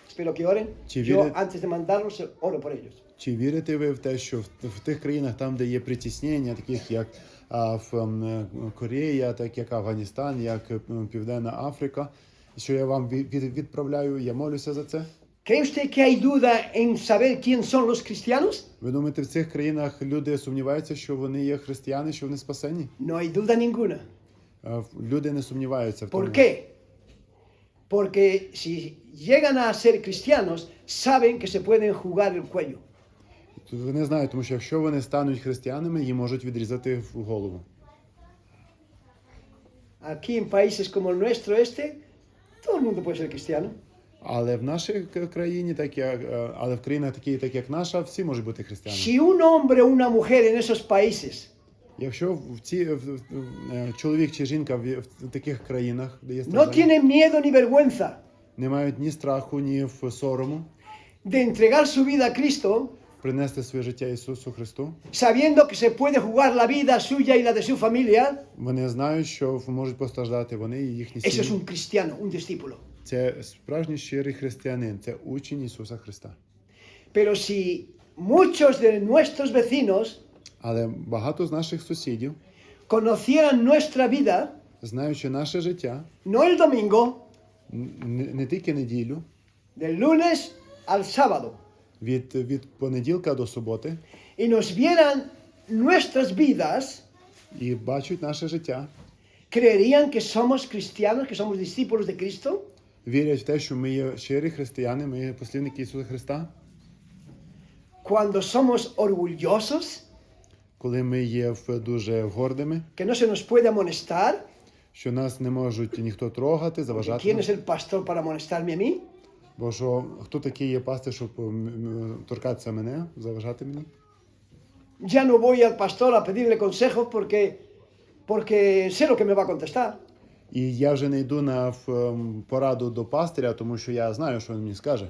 espero que oren, Sí, yo viene- antes de mandarlos oro por ellos? Чи вірите ви в те, що в тих країнах, там, де є притіснення, таких як Корея, так як Афганістан, як Південна Африка, що я вам відправляю, я молюся за це? ¿Cree usted que hay duda en saber quién son los cristianos? Ви думаєте, в цих країнах люди сумніваються, що вони є християни, що вони спасені? No hay duda ninguna. Люди не сумніваються в тому. ¿Por qué? Porque si llegan a ser cristianos, saben que se pueden jugar el cuello. Вони знають, тому що якщо вони стануть християнами, їм можуть відрізати в голову. Aquí en países como el nuestro todo el mundo puede ser cristiano. Але в нашій країні, але в країнах такі, так як наша, всі можуть бути християнами. Si un hombre o una mujer en esos países Якщо чоловік чи жінка в таких країнах, де є no страждання, tienen miedo ni vergüenza не мають ні страху, ні сорому de entregar su vida a Cristo, принести своє життя Ісусу Христу, sabiendo que se puede jugar la vida suya y la de su familia, вони знають, що можуть постраждати вони і їхні eso es сім'ї. un cristiano, un discípulo. Це справжній щирий християнин, це учень Ісуса Христа. Pero si muchos de nuestros vecinos Але багато з наших сусідів, conocieran nuestra vida, знаючи наше життя, no el domingo, не тільки неділю, del lunes al sábado, від понеділка до суботи, y nos vieran nuestras vidas, і бачать наше життя, creerían que somos cristianos, que somos discípulos de Cristo. вірять в те, що ми є щирі християни, ми є послідники Ісуса Христа, Cuando somos orgullosos, коли ми є дуже гордими, que no se nos puede amonestar, що нас не можуть ніхто трогати, porque заважати ¿quién нам. es el pastor para amonestarme a mí? Бо що, хто такий є пастир, щоб торкатися мене, заважати мені? Ya no voy al pastor a pedirle consejos porque sé lo que me va a contestar. І я вже не йду на пораду до пастиря, тому що я знаю, що він мені скаже.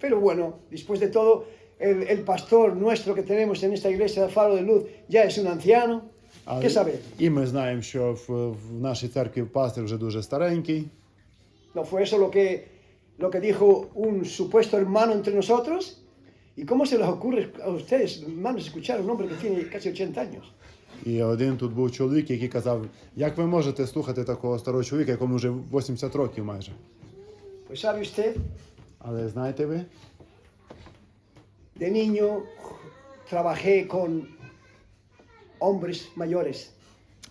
Pero bueno, después de todo, el pastor nuestro que tenemos en esta iglesia de Faro de Luz ya es un anciano. ¿Qué sabe? І ми знаємо, що в нашій церкві пастир вже дуже старенький. ¿No fue eso lo que dijo un supuesto hermano entre nosotros? ¿Y cómo se les ocurre a ustedes, hermanos, escuchar a un hombre que tiene casi 80 años? І один тут був чоловік, який казав, як ви можете слухати такого старого чоловіка, якому вже 80 років майже. Pues sabe usted, Але знаєте ви, de niño trabajé con hombres mayores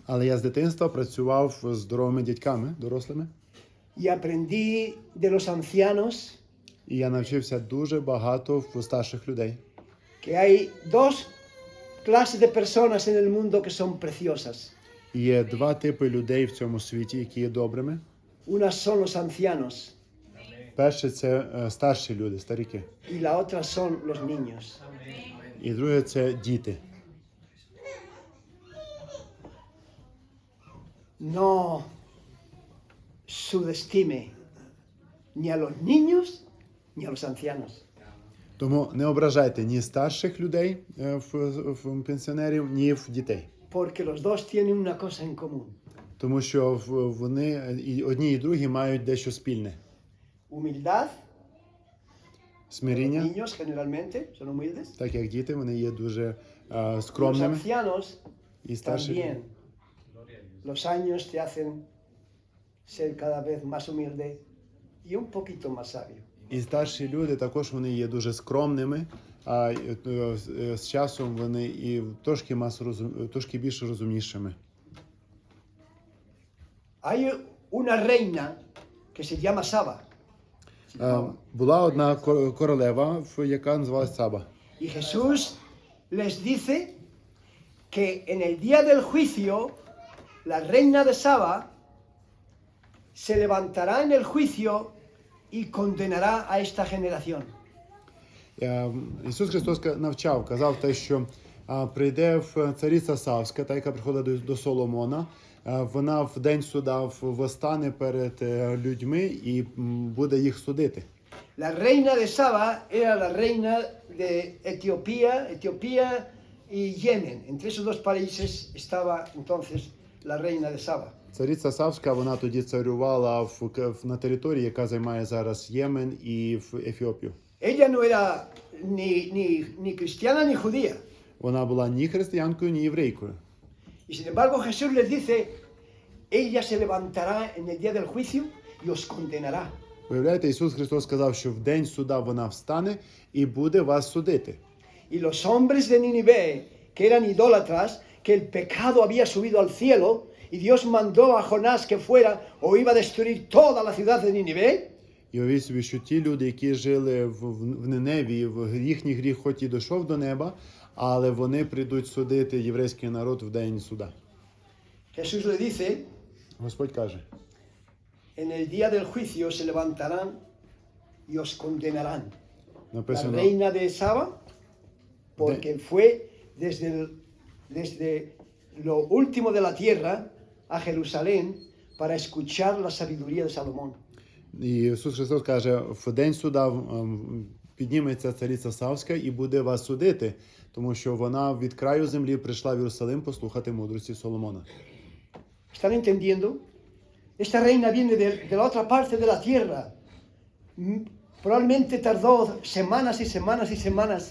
але я з дитинства працював з здоровими дядьками, дорослими, y aprendí de los ancianos і я навчився дуже багато в старших людей. que hay dos clases de personas en el mundo que son preciosas. І є два типи людей в цьому світі, які є добрими. Unas son los ancianos Перше це старші люди, старіки. y la otra son los niños. І друге це діти. No subestime ni a los niños ni a los ancianos. Тому не ображайте ні старших людей, в пенсіонерів, ні в дітей. Porque los dos tienen una cosa en común. Тому що вони і одні, і другі мають дещо спільне. Humildad. Los Смиріння, niños generalmente son humildes. так як діти, вони є дуже Los скромними. ancianos І старші también. Los años te hacen ser cada vez más humilde y un poquito más sabio. І старші люди також вони є дуже скромними, а з часом вони і трошки більш розумнішими. Hay una reina que se llama Saba. Була одна королева, яка називалась Саба. Y Jesús les dice que en el día del juicio, la reina de Saba se levantará en el juicio y condenará a esta generación. Ісус Христос казав те, що прийде цариця Савська, та яка приходила до Соломона, вона в день суда восстане перед людьми і буде їх судити. La reina de Saba era la reina de Etiopía y Yemen. Entre esos dos países estaba entonces la reina de Saba. Цариця Савська, вона тоді царювала на території, яка займає зараз Ємен і в Ефіопію. Ella no era ni cristiana ni judía. Вона була ні християнкою, ні єврейкою. Y sin embargo Jesús les dice, ella se levantará en el día del juicio y os condenará. Виявляєте, Ісус Христос сказав, що в день суда вона встане і буде вас судити. Y los hombres de Nínive, que eran idólatras, que el pecado había subido al cielo, y Dios mandó a Jonás que fuera o iba a destruir toda la ciudad de Nínive. І уявіть собі, що ті люди, які жили в Ниневі, їхній гріх хоч і дійшов до неба, але вони прийдуть судити єврейський народ в день суда. Jesús le dice, Господь каже, en el día del juicio se levantarán y os condenarán. La написано, reina de Saba, porque fue desde lo último de la tierra a Jerusalén para escuchar la sabiduría de Salomón. і Ісус Христос каже, в день суда підніметься цариця Савська і буде вас судити, тому що вона від краю землі прийшла в Єрусалим послухати мудрості Соломона. ¿Están entendiendo? Esta reina viene de la otra parte de la tierra. Probablemente tardó semanas y semanas y semanas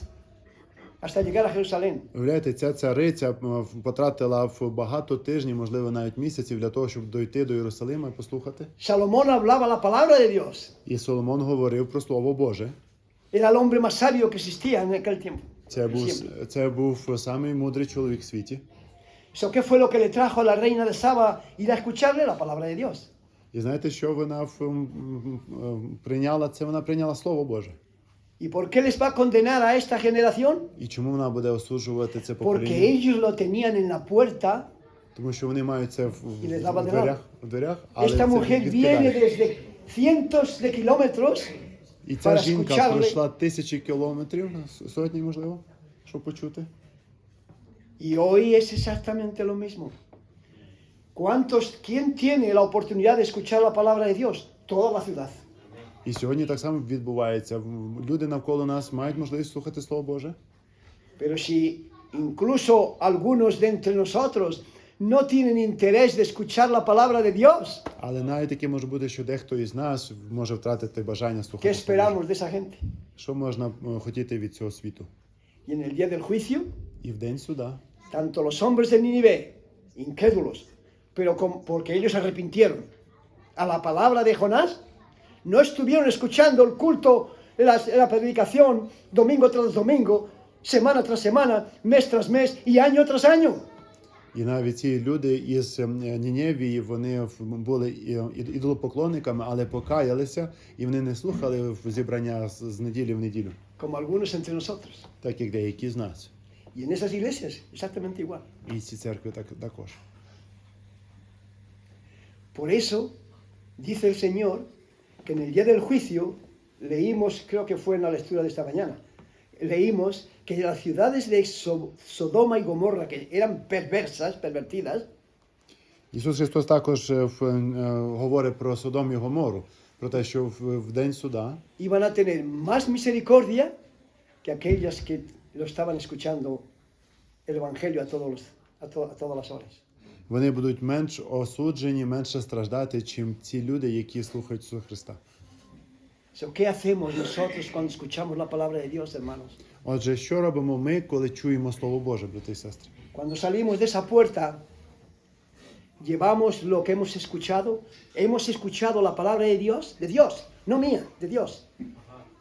hasta llegar a Jerusalén. Уявляєте, ця цариця потратила багато тижнів, можливо, навіть місяців для того, щоб дойти до Єрусалима і послухати. Salomón hablaba la palabra de Dios. І Соломон говорив про Слово Боже. Era el hombre más sabio que existía en aquel tiempo. Це був самий мудрий чоловік в світі. So, ¿qué fue lo que le trajo a la reina de Saba ir a escucharle la palabra de Dios? І знаєте, що вона прийняла? Це вона прийняла Слово Боже. ¿Y por qué les va a condenar a esta generación? І чому вона буде осуджувати це Porque покоління? ellos lo tenían en la puerta. Тому що вони мають це в І les daba de дверях, але Esta це mujer viene відкидають. desde cientos de kilómetros І ця para жінка escucharle. пройшла тисячі кілометрів, сотні, можливо, щоб почути. Y hoy es exactamente lo mismo. ¿Quién tiene la oportunidad de escuchar la palabra de Dios? Toda la ciudad. І сьогодні так само відбувається. Люди навколо нас мають можливість слухати Слово Боже. Pero si incluso algunos de entre nosotros no tienen interés de escuchar la palabra de Dios, Але навіть таке може бути, що дехто із нас може втратити бажання ¿qué слухати Слово Боже. esperamos de esa gente? Що можна хотіти від цього світу? Y en el día del juicio, І в день суда tanto los hombres de Nínive, incrédulos, pero porque ellos se arrepintieron, a la palabra de Jonás, no estuvieron escuchando el culto, la predicación, domingo tras domingo, semana tras semana, mes tras mes y año tras año. І навіть ці люди із Ніневії, вони були ідолопоклонниками, але покаялися, і вони не слухали зібрання з неділі в неділю, Como algunos entre nosotros. так як деякі з нас. Y en esas iglesias, exactamente igual. І ці церкви також. Por eso, dice el Señor, que en el día del juicio, leímos, creo que fue en la lectura de esta mañana, leímos que las ciudades de Sodoma y Gomorra, que eran perversas, pervertidas, Ісус Христос також говорить про Содом і Гомору, про те, що в день суда iban a tener más misericordia que aquellas que lo estaban escuchando el Evangelio a todas las horas. вони будуть менш осуджені, менше страждати, чим ті люди, які слухають Ісуса Христа. So, ¿qué hacemos nosotros cuando escuchamos la palabra de Dios, hermanos? Отже, що робимо ми, коли чуємо Слово Боже, брати і сестри? Cuando salimos de esa puerta, llevamos lo que hemos escuchado la palabra de Dios, no mía, de Dios.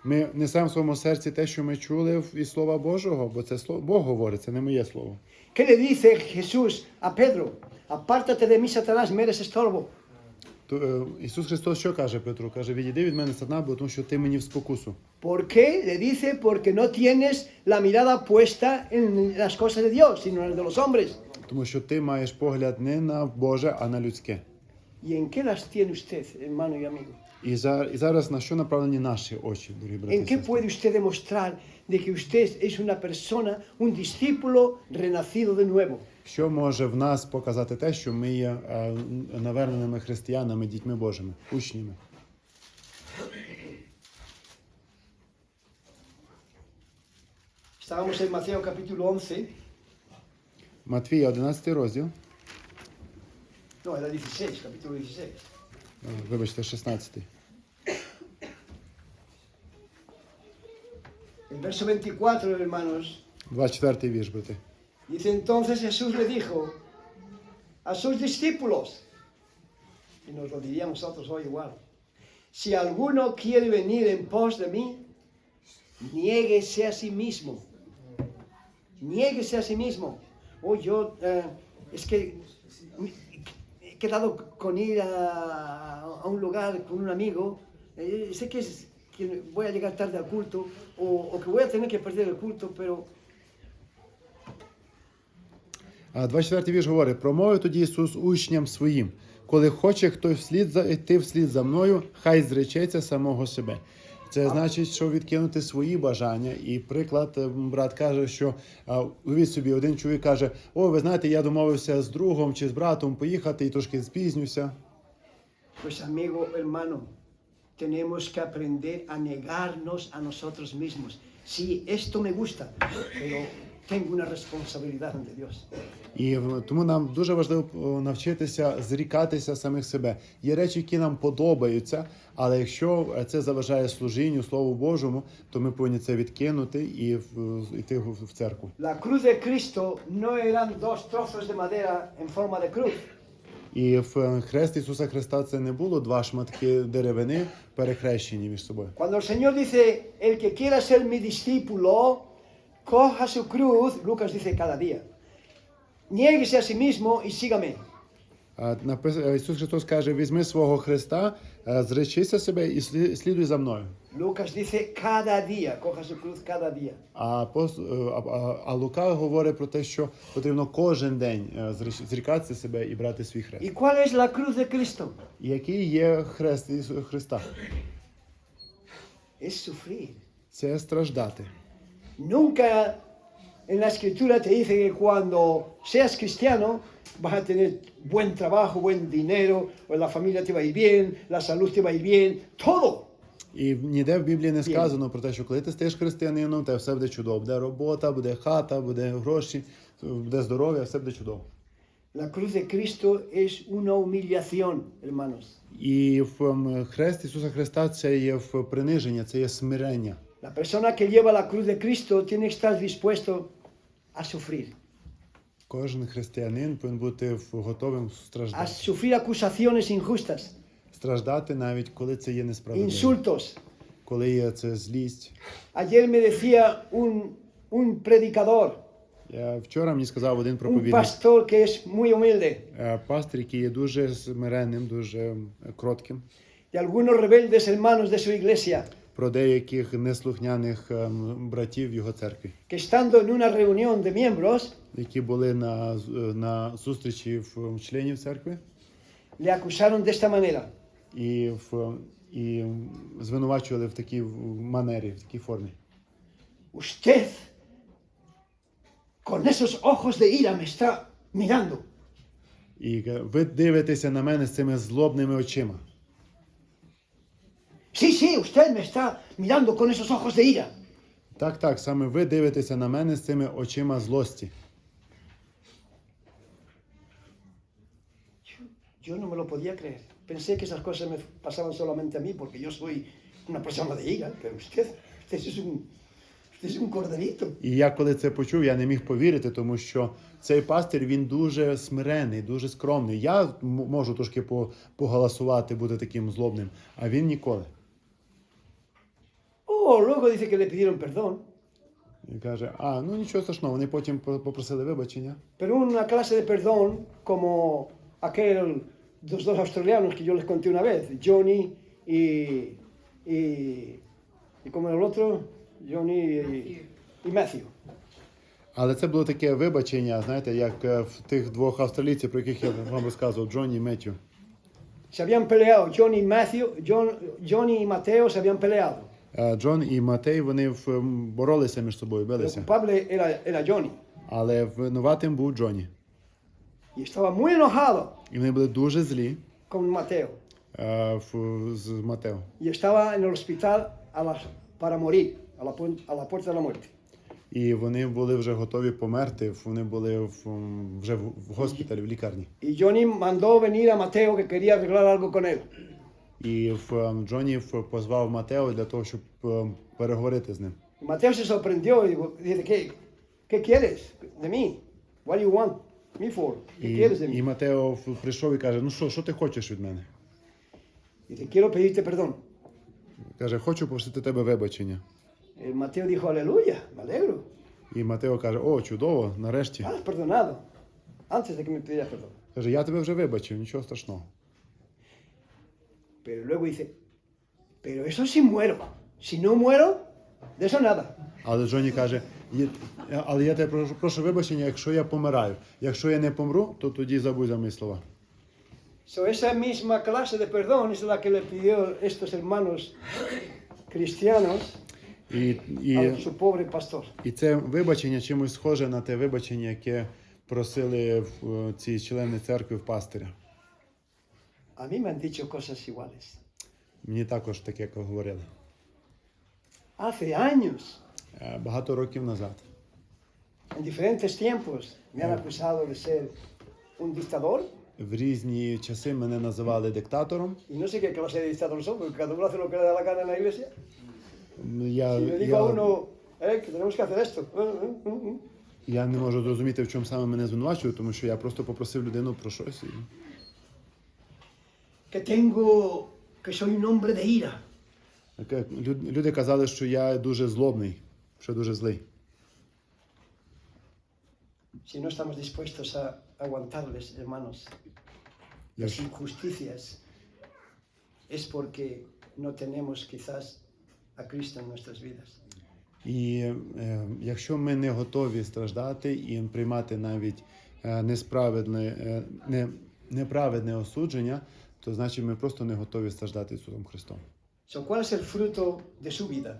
Ми несемо в своєму серці те, що ми чули із Слова Божого, бо це Бог говорить, це не моє слово. ¿Qué le dice Jesús a Pedro? Apártate de mí, Satanás, me eres estorbo. Ісус Христос що каже Петру? Каже, відійди від мене, Сатана, бо тому що ти мені в спокусу. ¿Por qué? Le dice, porque no tienes la mirada puesta en las cosas de Dios, sino en las de los hombres. Тому що ти маєш погляд не на Боже, а на людське. ¿Y en qué las tiene usted, hermano y amigo? І зараз на що направлені наші очі, дорогі брати і ¿En qué сестри? puede usted demostrar de que usted es una persona, un discípulo renacido de nuevo? Що може в нас показати те, що ми є наверненими християнами, дітьми Божими, учнями? Estábamos en Mateo capítulo 11, Матвія, 11 розділ, no, era 16, capítulo 16. вибачте, 16. El verso 24, hermanos, 24 вірш, брати. dice, entonces Jesús le dijo a sus discípulos, y nos lo diría a nosotros hoy igual, si alguno quiere venir en pos de mí, niéguese a sí mismo. Niéguese a sí mismo. Oh, yo, es que he quedado con ir a un lugar con un amigo, sé que voy a llegar tarde al culto, o que voy a tener que perder el culto, pero 24 вірш говорить, промовив тоді Ісус учням своїм, коли хоче хтось йти вслід за мною, хай зречеться самого себе. Це значить, що відкинути свої бажання. І приклад, брат каже, що уявіть собі, один чоловік каже, о, ви знаєте, я домовився з другом чи з братом поїхати і трошки спізнюся. pues amigo, hermano, tenemos que aprender a negarnos a nosotros mismos. Sí, esto me gusta, pero tengo una responsabilidad ante Dios. І тому нам дуже важливо навчитися зрікатися самих себе. Є речі, які нам подобаються, але якщо це заважає служінню, Слову Божому, то ми повинні це відкинути і йти в церкву. La cruz de Cristo no eran dos trozos de madera en forma de cruz. І в хрест Ісуса Христа це не було два шматки деревини, перехрещені між собою. Cuando el Señor dice, el que quiera ser mi discípulo, coja su cruz, Lucas dice cada día. Niéguese a sí mismo y sígame. Ісус Христос каже, візьми свого Христа, зречися себе і слідуй за мною. Lucas dice cada día, coja su cruz cada día. А Лука говорить про те, що потрібно кожен день зрікатися себе і брати свій хрест. ¿Y cuál es la cruz de Cristo? І який є хрест Ісуса Христа? Es sufrir. Це страждати. Nunca en la escritura te dice que cuando seas cristiano vas a tener buen trabajo, buen dinero, o la familia te va a ir bien, la salud te va a ir bien, todo. І ніде в Біблії не сказано про те, що коли ти стаєш християнином, те все буде чудово. Буде робота, буде хата, буде гроші, буде здоров'я, все буде чудово. La cruz de Cristo es una humillación, hermanos. І в хрест Ісуса Христа це є в приниження, це є смирення. La persona que lleva la cruz de Cristo tiene que estar dispuesto a sufrir. Кожен християнин повинен бути готовим A страждати. sufrir acusaciones injustas, Страждати навіть, коли це є несправедливо. insultos. Коли є це злість. Ayer me decía un predicador, Вчора мені сказав один un проповідник, pastor que es muy humilde, пастор, який є дуже смиренним, дуже кротким, de algunos rebeldes hermanos de su iglesia. про деяких неслухняних братів в його церкві, que estando en una reunión de miembros, які були на зустрічі членів церкви le acusaron de esta manera. і звинувачували в такій манері, в такій формі. Usted, con esos ojos de ira, me está mirando. І ви дивитеся на мене з цими злобними очима. Sí, sí, usted me está mirando con esos ojos de ira. Так, саме ви дивитеся на мене з цими очима злості. Yo no me lo podía creer. Pensé que esas cosas me pasaban solamente a mí porque yo soy una persona de ira, pero usted es un corderito. І я коли це почув, я не міг повірити, тому що цей пастир, він дуже смирений, дуже скромний. Я можу трошки погаласувати, бути таким злобним, а він ніколи. Oh, luego dice que le pidieron perdón, І каже, ну нічого страшного, вони потім попросили вибачення. pero una clase de perdón como aquel, los dos australianos que yo les conté una vez, Johnny y como el otro, Johnny y Matthew. Але це було таке вибачення, знаєте, як в тих двох австралійців, про яких я вам розказував, Джонні і Меттю. Se habían peleado, Johnny y Mateo se habían peleado. Джон і Матей, вони боролися між собою, El билися. culpable era Johnny. Але винуватим був Джонні. Y estaba muy enojado І вони були дуже злі con Mateo. з Матео. Y estaba en el hospital para morir, a la puerta de la muerte. І вони були вже готові померти, вони були вже в госпіталі, в лікарні. Y Johnny mandó venir a Mateo que quería arreglar algo con él. І Джонні позвав Матео для того, щоб переговорити з ним. Y Mateo se sorprendió y dice, ¿qué quieres de mí? What do you want me for? ¿Qué quieres de І mí? Матео прийшов і каже, ну що ти хочеш від мене? Dice, quiero pedirte perdón. Каже, хочу просити тебе вибачення. El Mateo dijo, aleluya, me alegro. І Матео каже, о, чудово, нарешті. Has perdonado antes de que me pidieras perdón. Каже, я тебе вже вибачив, нічого страшного. Pero luego dice, pero eso si muero. Si no muero, de eso nada. Але Джонні каже, але я тебе прошу вибачення, якщо я помираю. Якщо я не помру, то тоді забудь за мої слова. So esa misma clase de perdón es la que le pidió estos hermanos cristianos a su pobre pastor. І це вибачення чимось схоже на те вибачення, яке просили ці члени церкви в пастиря. A mí me han dicho cosas iguales. Мені також таке говорили. Hace años, Багато років назад. en diferentes tiempos, me han acusado de ser un dictador. В різні часи мене називали диктатором. Y no sé qué clase de dictador son, porque cada uno hace lo que le da la gana en la iglesia. Я, Si le digo a uno, que tenemos que hacer esto. я не можу зрозуміти, в чому саме мене звинувачують, тому що я просто попросив людину про щось. Que soy un hombre de ira. Люди казали, що я дуже злобний, що дуже злий. Si no estamos dispuestos a aguantarles, hermanos, las injusticias, es porque no tenemos quizás a Cristo en nuestras vidas. І якщо ми не готові страждати і приймати навіть неправедне осудження, то значить ми просто не готові страждати Ісусом Христом. So, ¿cuál es el fruto de su vida?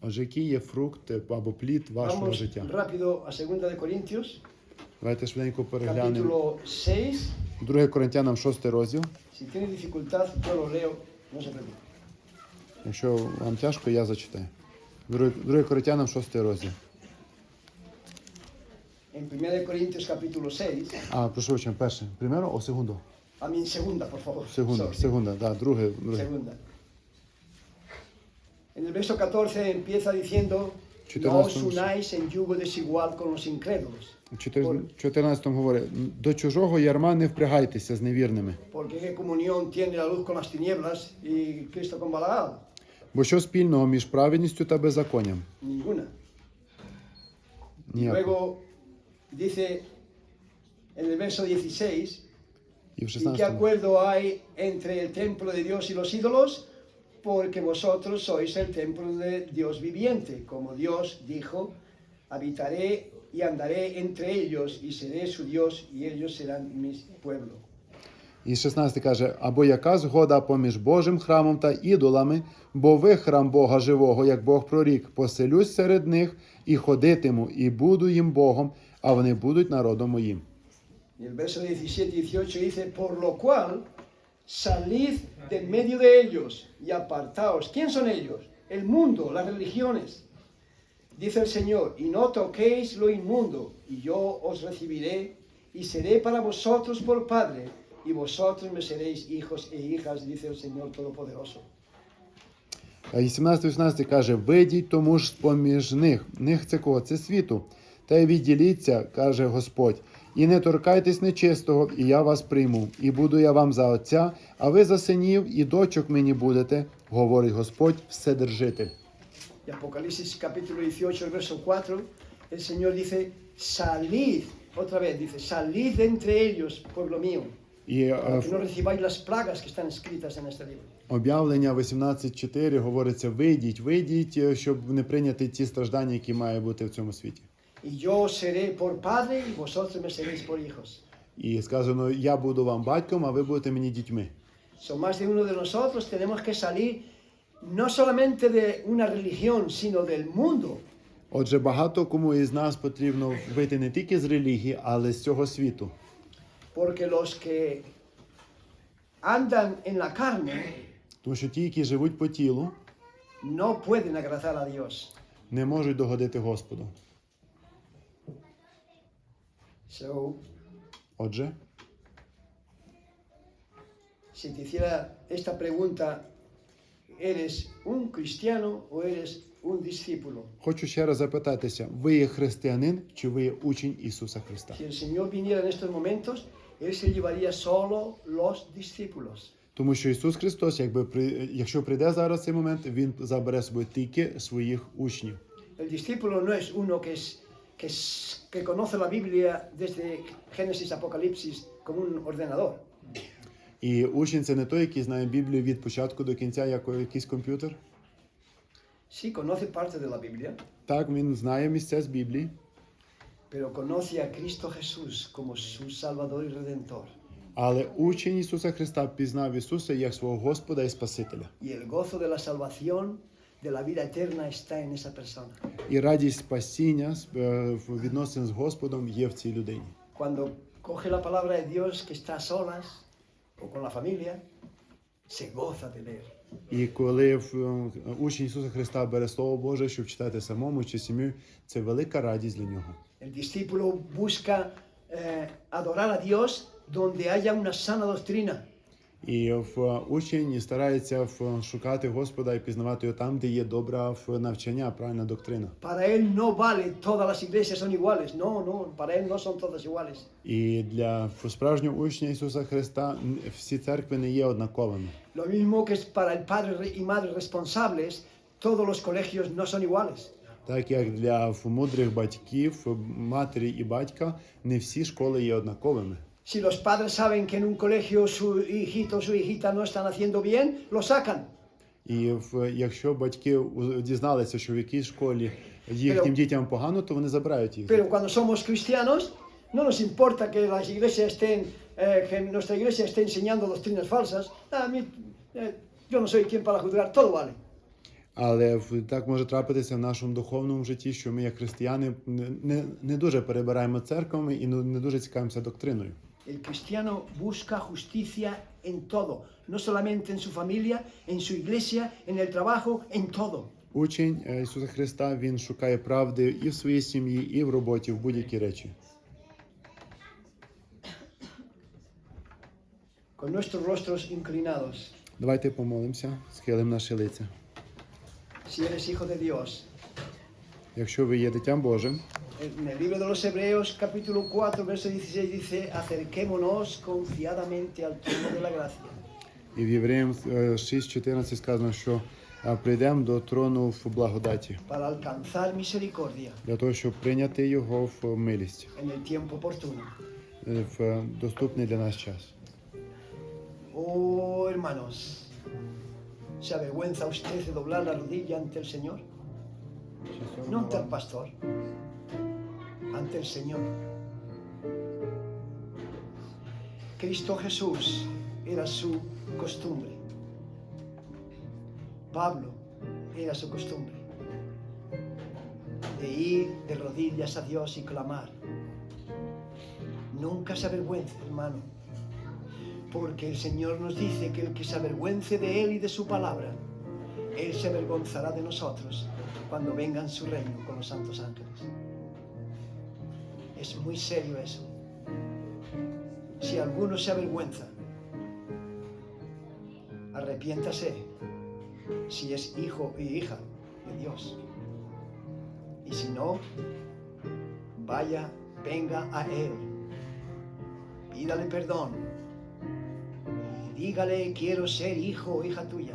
Отже, який є фрукт або плід вашого Vamos життя? rápido a 2 de Corintios, Давайте швиденько переглянемо. capítulo 6. 2 Коринтянам 6 розділ. Si tiene dificultad, yo lo leo, no se preocupe. Якщо вам тяжко, я зачитаю. 2 Коринтянам 6 розділ. En 1 de Corintios, capítulo 6. Прошу вибачення, перше. Примеру о segundo? A mí, segunda, por favor. Sorry. Segunda, да, друге. Segunda. En el verso 14 empieza diciendo, no 14. os unáis en yugo desigual con los incrédulos, У 14 говорить, до чужого ярма не впрягайтеся з невірними. porque qué comunión tiene la luz con las tinieblas y Cristo con Balaam. Бо що спільного між праведністю та беззаконням? Ninguna. Ніякого. Luego dice en el verso 16, І в ¿y qué 16 acuerdo hay entre el templo de Dios y los ídolos? porque vosotros sois el templo de Dios viviente, como Dios dijo, habitaré y andaré entre ellos y seré su Dios y ellos serán mi pueblo. І 16 каже, або яка згода поміж Божим храмом та ідолами, бо ви храм Бога живого, як Бог прорік, поселюсь серед них і ходитиму, і буду їм Богом, а вони будуть народом моїм. Y el verso 17 y 18 dice, por lo cual salid de en medio de ellos y apartaos. ¿Quién son ellos? El mundo, las religiones. Dice el Señor, y no toquéis lo inmundo, y yo os recibiré, y seré para vosotros por Padre, y vosotros me seréis hijos e hijas, dice el Señor Todopoderoso. А 17-18 каже, вийдіть тому ж поміж них це кого? Це світу. Та й відділіться, каже Господь, і не торкайтесь нечистого, і я вас прийму, і буду я вам за отця, а ви за синів і дочок мені будете, говорить Господь, Вседержитель. Y Apocalipsis capítulo 18, el verso 4, el Señor dice, salid, otra vez dice, salid de entre ellos, pueblo mío, І para que no recibáis las plagas que están escritas en este libro. об'явлення 18.4 говориться, вийдіть, щоб не прийняти ті страждання, які має бути в цьому світі. Y yo seré por padre y vosotros me seréis por hijos. І сказано, я буду вам батьком, а ви будете мені дітьми. So, más de uno de nosotros tenemos que salir no solamente de una religión, sino del mundo. Отже, багато кому із нас потрібно вийти не тільки з релігії, але з цього світу. Porque los que andan en la carne Тому що ті, які живуть по тілу, no pueden agradar a Dios. не можуть догодити Господу. So, Отже, si te hiciera esta pregunta, ¿eres un cristiano o eres un discípulo? хочу ще раз запитатися, ви є християнин чи ви є учень Ісуса Христа? Si el Señor viniera en estos momentos, Él se llevaría solo los discípulos. Тому що Ісус Христос, якщо прийде зараз цей момент, Він забере з собою тільки своїх учнів. El discípulo no es uno que conoce la Biblia desde Génesis, Apocalipsis como un ordenador. І учень – це не той, який знає Біблію від початку до кінця, як якийсь комп'ютер. Sí, conoce parte de la Biblia, Так, він знає місця з Біблії, pero conoce a Cristo Jesús como su Salvador y Redentor. але учень Ісуса Христа пізнав Ісуса як свого Господа і Спасителя. Y el gozo de la salvación, de la vida eterna, está en esa persona. І радість спасіння відносин з Господом є в цій людині. Cuando coge la palabra de Dios que está a solas o con la familia, se goza de leer. І коли учень Ісуса Христа бере Слово Боже, щоб читати самому чи сім'ю, це велика радість для нього. El discípulo busca adorar a Dios donde haya una sana doctrina. І учень старається шукати Господа і пізнавати його там, де є добре навчання, правильна доктрина. Para él no vale todas las iglesias son iguales. No, para él no son todas iguales. І для справжнього учня Ісуса Христа всі церкви не є однаковими. Lo mismo que es para el padre y madre responsables, todos los colegios no son iguales. Так як для мудрих батьків, матері і батька, не всі школи є однаковими. Si los padres saben que en un colegio su hijito o su hijita no están haciendo bien, lo sacan. І якщо батьки дізналися, що в якійсь школі їхнім дітям погано, то вони забирають їх. Pero cuando somos cristianos, no nos importa que las iglesias estén, que nuestra iglesia esté enseñando doctrinas falsas. A mí, yo no soy quien para juzgar, todo vale. Але так може трапитися в нашому духовному житті, що ми, як християни, не дуже перебираємо церквами і не дуже цікавимося доктриною. El cristiano busca justicia en todo, no solamente en su familia, en su iglesia, en el trabajo, en todo. Учень Ісуса Христа, він шукає правди і в своїй сім'ї, і в роботі, в будь-які речі. Con nuestros rostros inclinados, Давайте помолимося, схилимо наші лиця. si eres hijo de Dios. Якщо ви є дитям Божим, En el libro de los Hebreos, capítulo 4, verso 16, dice, acerquémonos confiadamente al trono de la gracia. і в Євреям 6.14 сказано, що прийдемо до трону в благодаті, Para alcanzar misericordia для того, щоб прийняти його в милість, en el tiempo oportuno. в доступний для нас час. Oh, hermanos, ¿Se avergüenza usted de doblar la rodilla ante el Señor? No ante el pastor, ante el Señor. Cristo Jesús era su costumbre. Pablo era su costumbre de ir de rodillas a Dios y clamar. Nunca se avergüence, hermano, porque el Señor nos dice que el que se avergüence de Él y de su palabra, Él se avergonzará de nosotros cuando venga en su reino con los santos ángeles. Es muy serio eso. Si alguno se avergüenza, arrepiéntase si es hijo y hija de Dios. Y si no, venga a Él, pídale perdón y dígale: quiero ser hijo o hija tuya,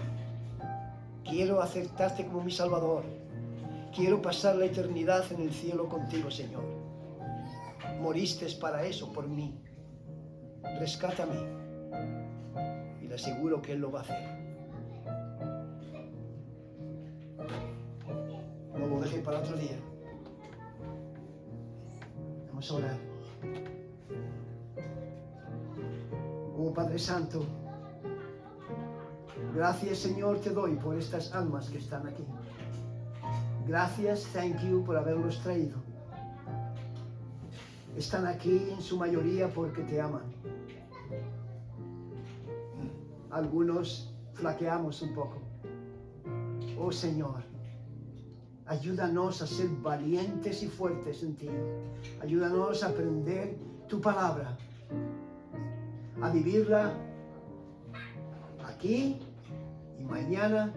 quiero aceptarte como mi Salvador, quiero pasar la eternidad en el cielo contigo, Señor. Moriste para eso, por mí. Rescátame. Y le aseguro que Él lo va a hacer. No lo dejé para otro día. Vamos a orar. Oh Padre Santo, gracias, Señor, te doy por estas almas que están aquí. Gracias, thank you, por haberlos traído. Están aquí en su mayoría porque te aman. Algunos flaqueamos un poco. Oh Señor, ayúdanos a ser valientes y fuertes en ti. Ayúdanos a aprender tu palabra, a vivirla aquí y mañana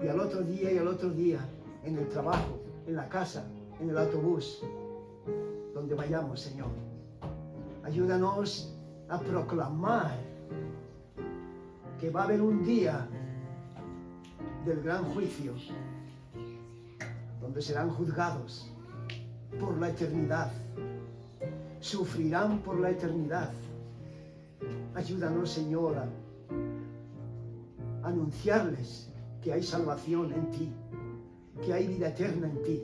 y al otro día y al otro día, en el trabajo, en la casa, en el autobús, donde vayamos, Señor. Ayúdanos a proclamar que va a haber un día del gran juicio, donde serán juzgados por la eternidad, sufrirán por la eternidad. Ayúdanos, Señor, a anunciarles que hay salvación en ti, que hay vida eterna en ti,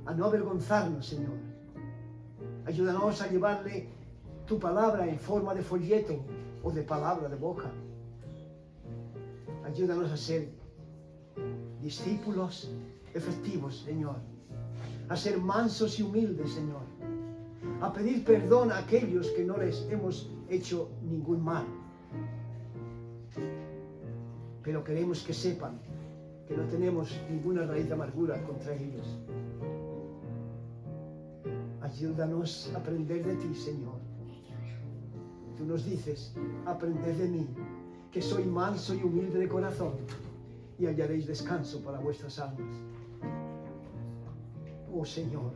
a no avergonzarnos, Señor. Ayúdanos a llevarle tu palabra en forma de folleto o de palabra de boca. Ayúdanos a ser discípulos efectivos, Señor, a ser mansos y humildes, Señor, a pedir perdón a aquellos que no les hemos hecho ningún mal. Pero queremos que sepan que no tenemos ninguna raíz de amargura contra ellos. Ayúdanos a aprender de ti, Señor. Tú nos dices: aprended de mí, que soy manso y humilde de corazón, y hallaréis descanso para vuestras almas. Oh Señor,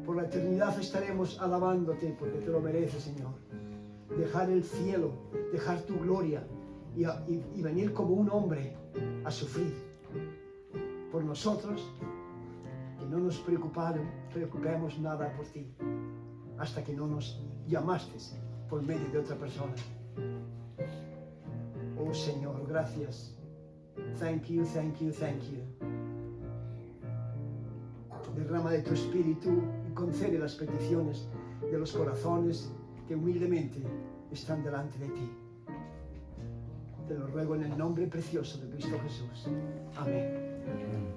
por la eternidad estaremos alabándote porque te lo mereces, Señor. Dejar el cielo, dejar tu gloria y venir como un hombre a sufrir por nosotros, que no nos preocupemos nada por ti, hasta que no nos llamaste por medio de otra persona. Oh Señor, gracias. Thank you, thank you, thank you. Derrama de tu espíritu y concede las peticiones de los corazones que humildemente están delante de ti. Te lo ruego en el nombre precioso de Cristo Jesús. Amén.